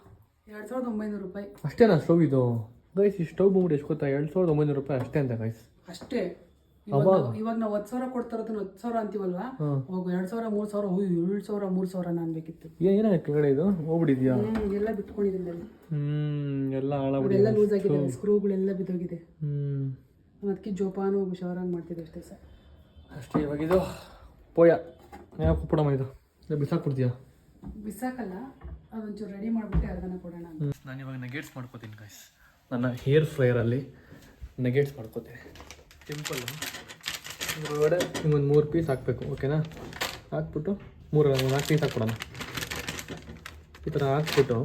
2900 ರೂಪಾಯಿ ಅಷ್ಟೇನಾ ಸ್ಟವ್ ಇದು? ಗೈಸ್ ಈ ಸ್ಟವ್ ಬಂದ್ಬಿಟ್ಟು ಎಷ್ಟು ಗೊತ್ತಾ? 2900 ರೂಪಾಯಿ ಅಷ್ಟೇ ಅಂತ ಗೈಸ್. ಅಷ್ಟೇ. ಇವಾಗ ನಾವು 10,000 ಕೊಡ್ತಾರದನ್ನ 10,000 ಅಂತೀವಲ್ವಾ, ಅವಾಗ 2,000 3,000 7,000 3,000 ಅನ್ಬೇಕಿತ್ತು. ಏನಾಯ್ತು ಕೆಳಗಡೆ ಇದು ಹೋಗ್ಬಿಟ್ಟಿದ್ಯಾ? ಎಲ್ಲ ಬಿಟ್ಕೊಂಡಿದ್ದೀನಿ. ಎಲ್ಲ ಎಲ್ಲ ಹಾಳಾಗ್ಬಿಟ್ಟಿದೆ, ಲೂಸ್ ಆಗಿದೆ, ಸ್ಕ್ರೂಗಳೆಲ್ಲ ಬಿದ್ದೋಗಿದೆ. ಅದಕ್ಕೆ ಜೋಪಾನ ಹುಷಾರಾಗಿ ಮಾಡ್ತಿದ್ದೆ ಅಷ್ಟೇ ಸರ್. ಅಷ್ಟೇ. ಇವಾಗ ಇದು ಪೋಯ ಯಾಕೆ ಕೊಡಮ್ಮ, ಇದು ಬಿಸಾಕ್ಬಿಡ್ತೀಯಾ? ಬಿಸಾಕಲ್ಲ, ಅದೊಂಚೂರು ರೆಡಿ ಮಾಡಿಬಿಟ್ಟು ಅದನ್ನು ಕೊಡೋಣ. ನಾನು ಇವಾಗ ನಗೆಟ್ಸ್ ಮಾಡ್ಕೋತೀನಿ ಗೈಸ್. ನನ್ನ ಹೇರ್ ಫ್ರೈಯರಲ್ಲಿ ನಗೆಟ್ಸ್ ಮಾಡ್ಕೋತೀನಿ. ಸಿಂಪಲ್ಲು. ಒಳಗಡೆ ನಿಮ್ಮೊಂದು 3 ಪೀಸ್ ಹಾಕಬೇಕು, ಓಕೆನಾ? ಹಾಕ್ಬಿಟ್ಟು 4 ಪೀಸ್ ಹಾಕ್ಬಿಡೋಣ. ಈ ಥರ ಹಾಕ್ಬಿಟ್ಟು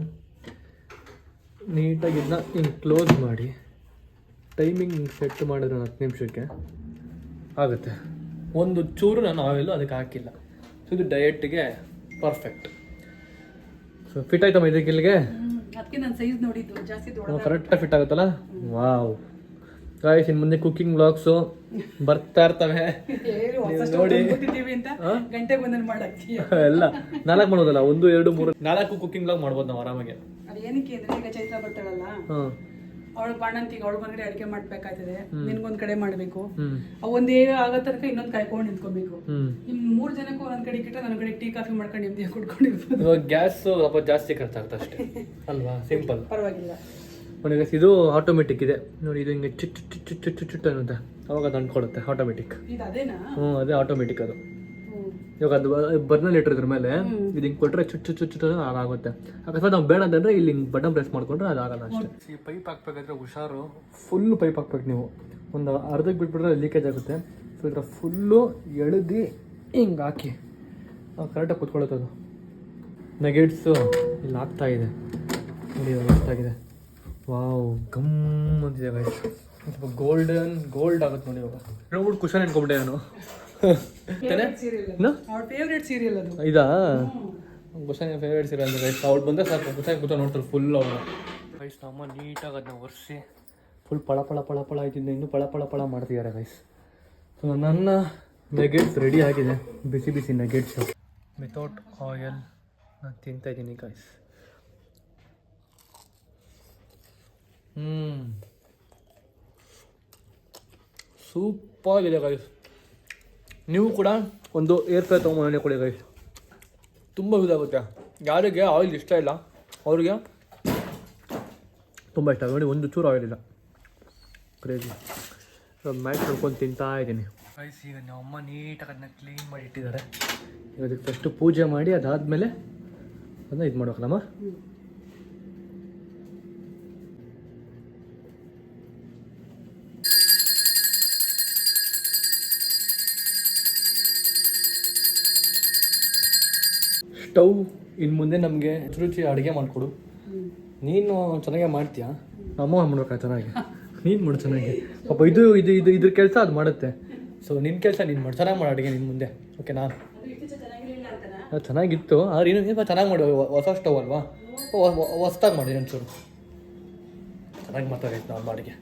ನೀಟಾಗಿ ಇದನ್ನ ಹಿಂಗೆ ಕ್ಲೋಸ್ ಮಾಡಿ ಟೈಮಿಂಗ್ ಸೆಟ್ ಮಾಡಿದ್ರೆ 10 ನಿಮಿಷಕ್ಕೆ ಆಗುತ್ತೆ. ಒಂದು ಚೂರು ನಾನು ಆಯಿಲು ಅದಕ್ಕೆ ಹಾಕಿಲ್ಲ. ಸೊ ಇದು ಡಯೆಟ್ಗೆ ಪರ್ಫೆಕ್ಟ್. ಸೊ ಫಿಟ್ ಆಯ್ತಮ್ಮ ಇದಕ್ಕೆ ಇಲ್ಲಿಗೆ? ಅದಕ್ಕೆ ನಾನು ಸೈಜ್ ನೋಡಿದ್ದು ಜಾಸ್ತಿ ದೊಡ್ಡ ಕರೆಕ್ಟಾಗಿ ಫಿಟ್ ಆಗುತ್ತಲ್ಲ. ವಾವ್ ಗಾಯ್ಸ್, ಇನ್ನು ಮುಂದೆ ಕುಕ್ಕಿಂಗ್ ವ್ಲಾಗ್ಸು ಬರ್ತಾ ಇರ್ತವೆ ನೋಡಿ. ಗಂಟೆಗೆ ಒಂದನ್ನು ಮಾಡಾಕ್ತೀಯ ಎಲ್ಲ 4 ಮಾಡೋದಲ್ಲ, 1 2 3 4 ಕುಕ್ಕಿಂಗ್ ವ್ಲಾಗ್ ಮಾಡ್ಬೋದು ನಾವು ಆರಾಮಾಗಿ. ಅದೇನಕ್ಕೆ ಅಂದ್ರೆ, ಈಗ ಚೈತ್ರ ಬರ್ತಾಳಲ್ಲ, ಅವಳು ಬಾಣಂತಿಗೆ ಅವಳು ಒಂದ್ ಕಡೆ ಅಡಿಗೆ ಮಾಡ್ಬೇಕಾಗ್ತದೆ, ನಿನ್ಗೊಂದ್ ಕಡೆ ಮಾಡ್ಬೇಕು. ಒಂದೇ ಆಗೋ ತನಕ ಇನ್ನೊಂದ್ ಕಾಯ್ಕೊಂಡು ನಿಂತ್ಕೊಬೇಕು. ನಿಮ್ 3 ಜನಕ್ಕೂ ಒಂದ್ ಕಡೆ ಇಟ್ಟ ನನ್ನ ಕಡೆ ಟೀ ಕಾಫಿ ಮಾಡ್ಕೊಂಡು ನಿಮ್ದು ಕುಡ್ಕೊಂಡಿರ್ಬೋದು. ಇವಾಗ ಗ್ಯಾಸ್ ಸ್ವಲ್ಪ ಜಾಸ್ತಿ ಖರ್ಚಾಗುತ್ತೆ ಅಷ್ಟೇ ಅಲ್ವಾ, ಸಿಂಪಲ್, ಪರವಾಗಿಲ್ಲ. ನೋಡಿ ಇದು ಆಟೋಮೆಟಿಕ್ ಇದೆ ನೋಡಿ. ಇದು ಹಿಂಗೆ ಚುಟ್ ಚುಟ್ ಚುಟ್ ಚುಟ್ ಚುಟ್ ಅನ್ನುತ್ತೆ, ಅವಾಗ ಅದು ಅಂಟ್ಕೊಳುತ್ತೆ ಆಟೋಮೆಟಿಕ್. ಅದೇ ಆಟೋಮೆಟಿಕ್ ಅದು. ಇವಾಗ ಅದು ಬರ್ನಲ್ಲಿ ಇಟ್ಟಿರೋದ್ರ ಮೇಲೆ ಇದು ಹಿಂಗೆ ಕೊಟ್ಟರೆ ಚುಟ್ ಚುಟ್ ಚುಟ್ ಆಗುತ್ತೆ. ಅಕಸ್ಮಾತ್ ನಾವು ಬೇಡ ಅಂತಂದ್ರೆ ಇಲ್ಲಿ ಹಿಂಗೆ ಬಟನ್ ಪ್ರೆಸ್ ಮಾಡ್ಕೊಂಡ್ರೆ ಅದು ಆಗಲ್ಲ ಅಷ್ಟೇ. ಈ ಪೈಪ್ ಹಾಕ್ಬೇಕಾದ್ರೆ ಹುಷಾರು, ಫುಲ್ಲು ಪೈಪ್ ಹಾಕ್ಬೇಕು ನೀವು. ಒಂದು ಅರ್ಧಕ್ಕೆ ಬಿಟ್ಬಿಟ್ರೆ ಲೀಕೇಜ್ ಆಗುತ್ತೆ. ಸೊ ಇದರ ಫುಲ್ಲು ಎಳೆದು ಹಿಂಗೆ ಹಾಕಿ ಕರೆಕ್ಟಾಗಿ ಕೂತ್ಕೊಳ್ಳುತ್ತೆ ಅದು. ನಗೆಟ್ಸು ಇಲ್ಲಿ ಆಗ್ತಾ ಇದೆ ನೋಡಿ, ಇವಾಗ ಎಷ್ಟಾಗಿದೆ. ವಾವ್, ಗಮ್ ಅಂತಿದೆ ಗೈಸ್. ಸ್ವಲ್ಪ ಗೋಲ್ಡ್ ಆಗುತ್ತೆ ನೋಡಿ. ಇವಾಗ ನೋಡ್ಬಿಟ್ಟು ಕುಶನ್ ಅನ್ಕೊಂಬಿಟ್ಟೆ ನಾನು. ಫೇವ್ರೇಟ್ ಸೀರಿಯಲ್ ಅದು. ಇದಾ ಕುಶನ್ ಫೇವ್ರೇಟ್ ಸೀರಿಯಲ್ ಅಂದ್ರೆ ಗೈಸ್. ಅವ್ಳು ಬಂದರೆ ಸಾಕು ಕುಶನ್ ಕೂತ ನೋಡ್ತಾರೆ ಫುಲ್ ಅವಳು ಗೈಸ್. ನಮ್ಮ ನೀಟಾಗಿ ಅದನ್ನ ಒರೆಸಿ ಫುಲ್ ಪಳ ಪಳ ಪಳ ಪಳ ಆಯ್ತಿದ್ದ, ಇನ್ನೂ ಪಳ ಪಳ ಪಳ ಮಾಡ್ತಿದ್ದಾರೆ ಗೈಸ್. ಸೊ ನನ್ನ ನಗೆಟ್ಸ್ ರೆಡಿ ಆಗಿದೆ, ಬಿಸಿ ಬಿಸಿ ನಗೆಟ್ಸ್ ವಿತೌಟ್ ಆಯಿಲ್ ನಾನು ತಿಂತಾಯಿದ್ದೀನಿ ಗೈಸ್. ಸೂಪರ್ ಆಗಿದೆ ಗೈಸ್. ನೀವು ಕೂಡ ಒಂದು ಏರ್ ಫ್ರೈ ತೊಗೊಂಡು ಕೊಡಿ ಗೈಸ್, ತುಂಬ ಯೂಸ್ ಆಗುತ್ತೆ. ಯಾರಿಗೆ ಆಯಿಲ್ ಇಷ್ಟ ಇಲ್ಲ ಅವ್ರಿಗೆ ತುಂಬ ಇಷ್ಟ ನೋಡಿ, ಒಂದು ಚೂರು ಆಯಿಲ್ ಇಲ್ಲ. ಕ್ರೇಜಿ. ಮ್ಯಾಚ್ ನೋಡ್ಕೊಂಡು ತಿಂತಾ ಇದ್ದೀನಿ. ರೈಸ್ ಈಗ ನಮ್ಮ ಅಮ್ಮ ನೀಟಾಗಿ ಅದನ್ನ ಕ್ಲೀನ್ ಮಾಡಿ ಇಟ್ಟಿದ್ದಾರೆ. ಈಗ ಅದಕ್ಕೆ ಫಸ್ಟು ಪೂಜೆ ಮಾಡಿ ಅದಾದಮೇಲೆ ಅದನ್ನ ಇದು ಮಾಡ್ಬೇಕಲ್ಲಮ್ಮ. ಸ್ಟವ್ ಇನ್ನು ಮುಂದೆ ನಮಗೆ ರುಚಿ ಅಡುಗೆ ಮಾಡಿಕೊಡು. ನೀನು ಚೆನ್ನಾಗೇ ಮಾಡ್ತೀಯಾ, ಅಮ್ಮ ಮಾಡ್ಬೇಕಾ ಚೆನ್ನಾಗಿ, ನೀನು ಮಾಡು ಚೆನ್ನಾಗಿ. ಪಾಪ ಇದು ಇದು ಇದು ಇದ್ರ ಕೆಲಸ ಅದು ಮಾಡುತ್ತೆ. ಸೊ ನಿನ್ನ ಕೆಲಸ ನೀನು ಮಾಡಿ, ಚೆನ್ನಾಗಿ ಮಾಡು ಅಡುಗೆ ನಿನ್ನ ಮುಂದೆ. ಓಕೆ ನಾನು ಚೆನ್ನಾಗಿತ್ತು ಆದ್ರೆ ಇನ್ನೂ ಚೆನ್ನಾಗಿ ಮಾಡಿ. ಹೊಸ ಸ್ಟವ್ ಅಲ್ವಾ, ಹೊಸ್ದಾಗಿ ಮಾಡಿ ಒಂಚೂರು ಚೆನ್ನಾಗಿ ಮಾಡ್ತಾರೆ ನಾವು ಅಡುಗೆ.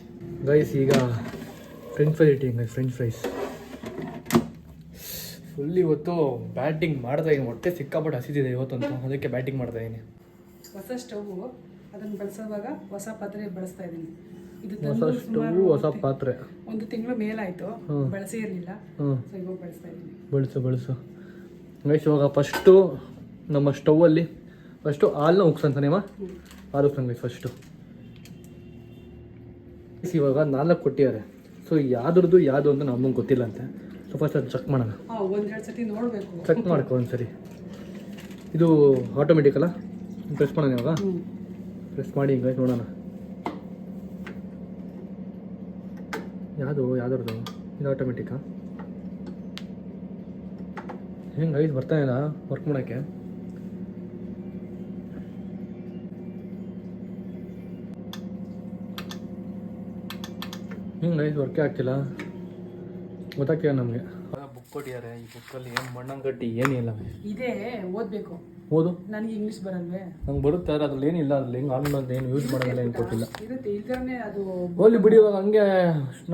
ಗೈಸ್ ಈಗ French fries eating. French fries full ಇವತ್ತು ಬ್ಯಾಟಿಂಗ್ ಮಾಡ್ತಾ ಇದ್ದೀನಿ. ಹೊಟ್ಟೆ ಸಿಕ್ಕಾಪಟ್ಟೆ ಹಸಿದಿದೆ ಇವತ್ತಂತೂ, ಅದಕ್ಕೆ ಬ್ಯಾಟಿಂಗ್ ಮಾಡ್ತಾ ಇದ್ದೀನಿ. ಹೊಸ ಸ್ಟವ್ ಅದನ್ನು ಬಳಸುವಾಗ ಹೊಸ ಪಾತ್ರೆ ಬಳಸ್ತಾ ಇದ್ದೀನಿ. ಇದು ಹೊಸ ಸ್ಟವ್ ಹೊಸ ಪಾತ್ರೆ 1 ತಿಂಗಳು ಮೇಲಾಯಿತು, ಬಳಸೇ ಇರಲಿಲ್ಲ. ಸೊ ಇವಾಗ ಬಳಸ್ತಾ ಇದ್ದೀನಿ. ಬಳಸು ಗೈಸ್. ಇವಾಗ ಫಸ್ಟು ನಮ್ಮ ಸ್ಟೌವಲ್ಲಿ ಫಸ್ಟು ಹಾಲನ್ನ ಉಗ್ಸಂತಾನೇಮ್ಮ, ಹಾಲು ಉಗ್ಸಂಗೆ ಫಸ್ಟು. ಇವಾಗ 4 ಕೊಟ್ಟಿದ್ದಾರೆ. ಸೊ ಯಾವ್ದು ಯಾವುದು ಅಂತ ನಮಗೆ ಗೊತ್ತಿಲ್ಲ ಅಂತೆ. ಸೊ ಫಸ್ಟ್ ಅದು ಚೆಕ್ ಮಾಡೋಣ. 1-2 ಸತಿ ನೋಡಬೇಕು, ಚೆಕ್ ಮಾಡ್ಕೊ ಒಂದ್ಸರಿ. ಇದು ಆಟೋಮೆಟಿಕ್ ಅಲ್ಲ, ಪ್ರೆಸ್ ಮಾಡೋಣ ಇವಾಗ. ಪ್ರೆಸ್ ಮಾಡಿ ಹಿಂಗೆ ನೋಡೋಣ ಯಾವ್ದು ಇದು ಆಟೋಮೆಟಿಕಾ. ಹೆಂಗೆ ಐದು ಬರ್ತಾಯಿಲ್ಲ ವರ್ಕ್ ಮಾಡೋಕ್ಕೆ. ಹಿಂಗೆ ಐದು ವರ್ಕೇ ಆಗ್ತಿಲ್ಲ, ಗೊತ್ತಾಗ್ತಿಲ್ಲ ನಮಗೆ. ಬುಕ್ ಕೊಟ್ಟಿದ್ದಾರೆ, ಈ ಬುಕ್ಕಲ್ಲಿ ಏನು ಮಣ್ಣಂಗಟ್ಟಿ ಏನಿಲ್ಲ. ಇದೇ ಓದಬೇಕು. ಓದು. ನನಗೆ ಇಂಗ್ಲೀಷ್ ಬರಲ್ವೇ? ನಂಗೆ ಬರುತ್ತೆ, ಅದ್ರಲ್ಲಿ ಏನಿಲ್ಲ. ಅದ್ರಲ್ಲಿ ಹೆಂಗೆ ಆನ್ಲೈನ್ ಏನು ಯೂಸ್ ಮಾಡೋದಿಲ್ಲ, ಏನು ಕೊಟ್ಟಿಲ್ಲ. ಇರುತ್ತೆ ಇದನ್ನೇ ಅದು ಹೋಗ್ಲಿ ಬಿಡಿ. ಇವಾಗ ಹಂಗೆ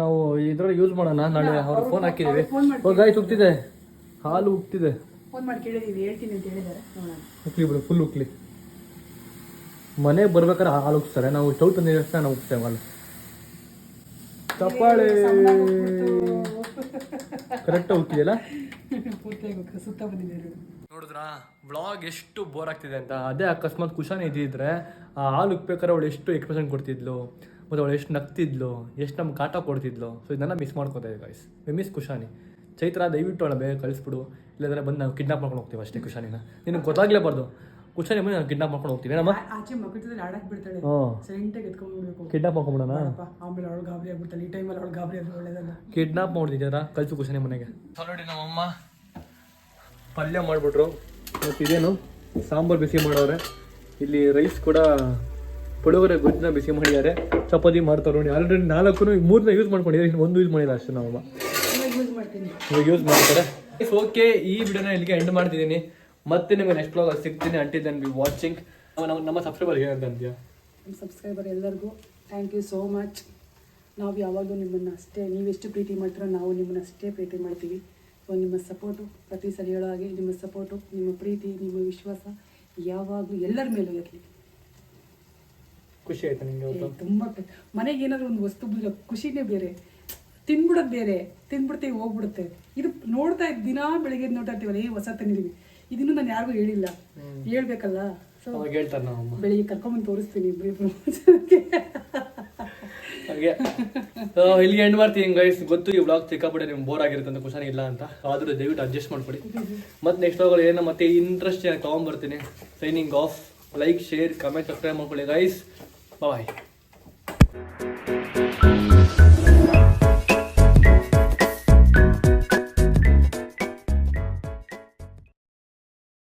ನಾವು ಇದ್ರಲ್ಲಿ ಯೂಸ್ ಮಾಡೋಣ. ನಾಳೆ ಅವ್ರಿಗೆ ಫೋನ್ ಹಾಕಿದ್ದೀವಿ. ಗಾಯ್ಸ್ ಉಗ್ತಿದೆ, ಹಾಲು ಉಗ್ತಿದೆ. ಫೋನ್ ಮಾಡಿ ಕೇಳಿದೀವಿ, ಹೇಳ್ತೀನಿ ಅಂತ ಹೇಳಿದ್ದಾರೆ. ನೋಡೋಣ. ಉಕ್ಲಿ ಬಿಡು, ಫುಲ್ ಉಕ್ಲಿ. ಮನೆಗೆ ಬರ್ಬೇಕಾದ್ರೆ ಹಾಲು ಉಗ್ಸ್ತಾರೆ, ನಾವು ಸ್ಟವ್ ತಂದಿದ ತಕ್ಷಣ ನಾವು ಉಗ್ತೇವೆ ಹಾಲು. ಚಪ್ಪಾಳೆ ಕರೆಕ್ಟಾಗಿ ಉಗ್ತಿದೆಯಲ್ಲ. ಪೂರ್ತಿಯಾಗಿ ಸುತ್ತ ಬಂದಿದೆ. ನೋಡಿದ್ರಾ ವ್ಲಾಗ್ ಎಷ್ಟು ಬೋರ್ ಆಗ್ತಿದೆ ಅಂತ. ಅದೇ ಅಕಸ್ಮಾತ್ ಕುಶಾನ್ ಇದ್ದಿದ್ರೆ ಆ ಹಾಲು ಉಕ್ಬೇಕಾದ್ರೆ ಅವಳು ಎಷ್ಟು ಎಕ್ಸ್ಪ್ರೆಷನ್ ಕೊಡ್ತಿದ್ಲು, ಮತ್ತು ಅವಳು ಎಷ್ಟು ನಗ್ತಿದ್ಲು, ಎಷ್ಟು ನಮ್ಗೆ ಕಾಟ ಕೊಡ್ತಿದ್ಲು. ಸೊ ಇದನ್ನ ಮಿಸ್ ಮಾಡ್ಕೋತಾ ಇದೆ ಗಾಯ್ಸ್. ಮಿಸ್ ಕುಶಾನಿ. ಚೈತ್ರ ದಯವಿಟ್ಟು ಅವಳ ಬೇಗ ಕಳಿಸ್ಬಿಡು, ಇಲ್ಲಾಂದರೆ ಬಂದು ನಾವು ಕಿಡ್ನಾಪ್ ಮಾಡ್ಕೊಂಡು ಹೋಗ್ತೀವಿ ಅಷ್ಟೇ. ಕುಶಾನಿನ ನಿನಗೆ ಗೊತ್ತಾಗಲೇಬಾರ್ದು. ಕುಶಾನಿ ಬಂದು ನಾವು ಕಿಡ್ನಾಪ್ ಮಾಡ್ಕೊಂಡು ಹೋಗ್ತೀವಿ. ನಮ್ಮ ಆಚೆ ಮಕ್ಕಳಲ್ಲಿ ಆಡಕ್ಕೆ ಬಿಡ್ತಾಳೆ, ಸೈಲೆಂಟಾಗಿ ಎತ್ಕೊಂಡ್ಬಿಡ್ಬೇಕು. ಕಿಡ್ನಾಪ್ ಮಾಡ್ಕೊಂಬಿಡೋಣ. ಆಮೇಲೆ ಅವಳು ಗಾಬರಿ ಆಗ್ಬಿಡ್ತಾಳೆ. ಈ ಟೈಮಲ್ಲಿ ಅವಳು ಗಾಬರಿ ಆದ್ರೆ ಒಳ್ಳೇದಲ್ಲ. ಕಿಡ್ನಾಪ್ ಮಾಡ್ತಿದ್ದಾರಾ, ಕಳಿಸು ಕುಶಾನಿ ಮನೆಗೆ. ನೋಡಿ ನಮ್ಮಮ್ಮ ಪಲ್ಯ ಮಾಡಿಬಿಟ್ರು. ಮತ್ತು ಇದೇನು ಸಾಂಬಾರು ಬಿಸಿ ಮಾಡೋರೆ. ಇಲ್ಲಿ ರೈಸ್ ಕೂಡ ಪುಳಿಯೋಗರೆ ಗೊಜ್ಜನ್ನ ಬಿಸಿ ಮಾಡಿದ್ದಾರೆ. ಚಪಾತಿ ಮಾಡ್ತಾರೆ ನೋಡಿ. ಆಲ್ರೆಡಿ 4 ಯೂಸ್ ಮಾಡ್ಕೊಂಡಿದ್ದಾರೆ, ಇನ್ನು 1 ಯೂಸ್ ಮಾಡಿಲ್ಲ ಅಷ್ಟೇ. ನಮ್ಮಮ್ಮ ಇವಾಗ ಯೂಸ್ ಮಾಡ್ತಾರೆ. ಓಕೆ, ಈ ವಿಡಿಯೋನ ಇಲ್ಲಿಗೆ ಎಂಡ್ ಮಾಡ್ತಿದ್ದೀನಿ. ಮತ್ತೆ ನಿಮಗೆ ನೆಕ್ಸ್ಟ್ ವ್ಲಾಗ್ ಸಿಗ್ತೀನಿ. Until then be watching. ನಮ್ಮ ಸಬ್ಸ್ಕ್ರೈಬರ್ ಏನಂತೀಯ? ನಮ್ಮ ಸಬ್ಸ್ಕ್ರೈಬರ್ ಎಲ್ಲರಿಗೂ ಥ್ಯಾಂಕ್ ಯು ಸೋ ಮಚ್. ನಾವು ಯಾವಾಗಲೂ ನಿಮ್ಮನ್ನು ಅಷ್ಟೇ, ನೀವೆಷ್ಟು ಪ್ರೀತಿ ಮಾಡ್ತೀರೋ ನಾವು ನಿಮ್ಮನ್ನು ಅಷ್ಟೇ ಪ್ರೀತಿ ಮಾಡ್ತೀವಿ. ಸೊ ನಿಮ್ಮ ಸಪೋರ್ಟು, ಪ್ರತಿ ಸಲ ಹೇಳೋ ಹಾಗೆ ನಿಮ್ಮ ಸಪೋರ್ಟು, ನಿಮ್ಮ ಪ್ರೀತಿ, ನಿಮ್ಮ ವಿಶ್ವಾಸ ಯಾವಾಗಲೂ ಎಲ್ಲರ ಮೇಲೂ ಇರಲಿ. ಖುಷಿ ಆಯ್ತಾ ನಿಮಗೆ? ತುಂಬ ಮನೆಗೆ ಏನಾದರೂ ಒಂದು ವಸ್ತು ಬಂದರೆ ಖುಷಿನೇ ಬೇರೆ, ತಿನ್ಬಿಡೋದು ಬೇರೆ. ತಿನ್ಬಿಡ್ತೀವಿ ಹೋಗ್ಬಿಡುತ್ತೆ. ಇದು ನೋಡ್ತಾ ಇದ್ದು ದಿನಾ ಬೆಳಿಗ್ಗೆ ನೋಡ್ತಾ ಇರ್ತೀವಲ್ಲ, ಹೊಸ ತಂದಿದ್ದೀವಿ. ಇದನ್ನು ನಾನು ಯಾರಿಗೂ ಹೇಳಿಲ್ಲ, ಹೇಳ್ಬೇಕಲ್ಲ. ಸೊ ಹೇಳ್ತಾರೆ ನಾವು ಬೆಳಿಗ್ಗೆ ಕರ್ಕೊಂಬಂದು ತೋರಿಸ್ತೀನಿ. ಹಾಗೆ ಇಲ್ಲಿಗೆ ಎಂಡ್ ಮಾಡ್ತೀನಿ ಗೈಸ್. ಗೊತ್ತು ಈ ವ್ಲಾಗ್ ಸಿಕ್ಕಾಪಟ್ಟೆ ನಿಮ್ಗೆ ಬೋರ್ ಆಗಿರುತ್ತೆ ಅಂತ, ಕ್ವಶನ್ ಇಲ್ಲ ಅಂತ. ಆದರೂ ದಯವಿಟ್ಟು ಅಡ್ಜಸ್ಟ್ ಮಾಡ್ಕೊಡಿ. ಮತ್ತೆ ನೆಕ್ಸ್ಟ್ ವ್ಲಾಗಲ್ಲಿ ಏನೋ ಮತ್ತೆ ಇಂಟ್ರೆಸ್ಟ್ ತೊಗೊಂಡ್ಬರ್ತೀನಿ. Signing off. Like, share, comment, subscribe ಮಾಡ್ಕೊಳ್ಳಿ ಗೈಸ್. ಬಾಯ್.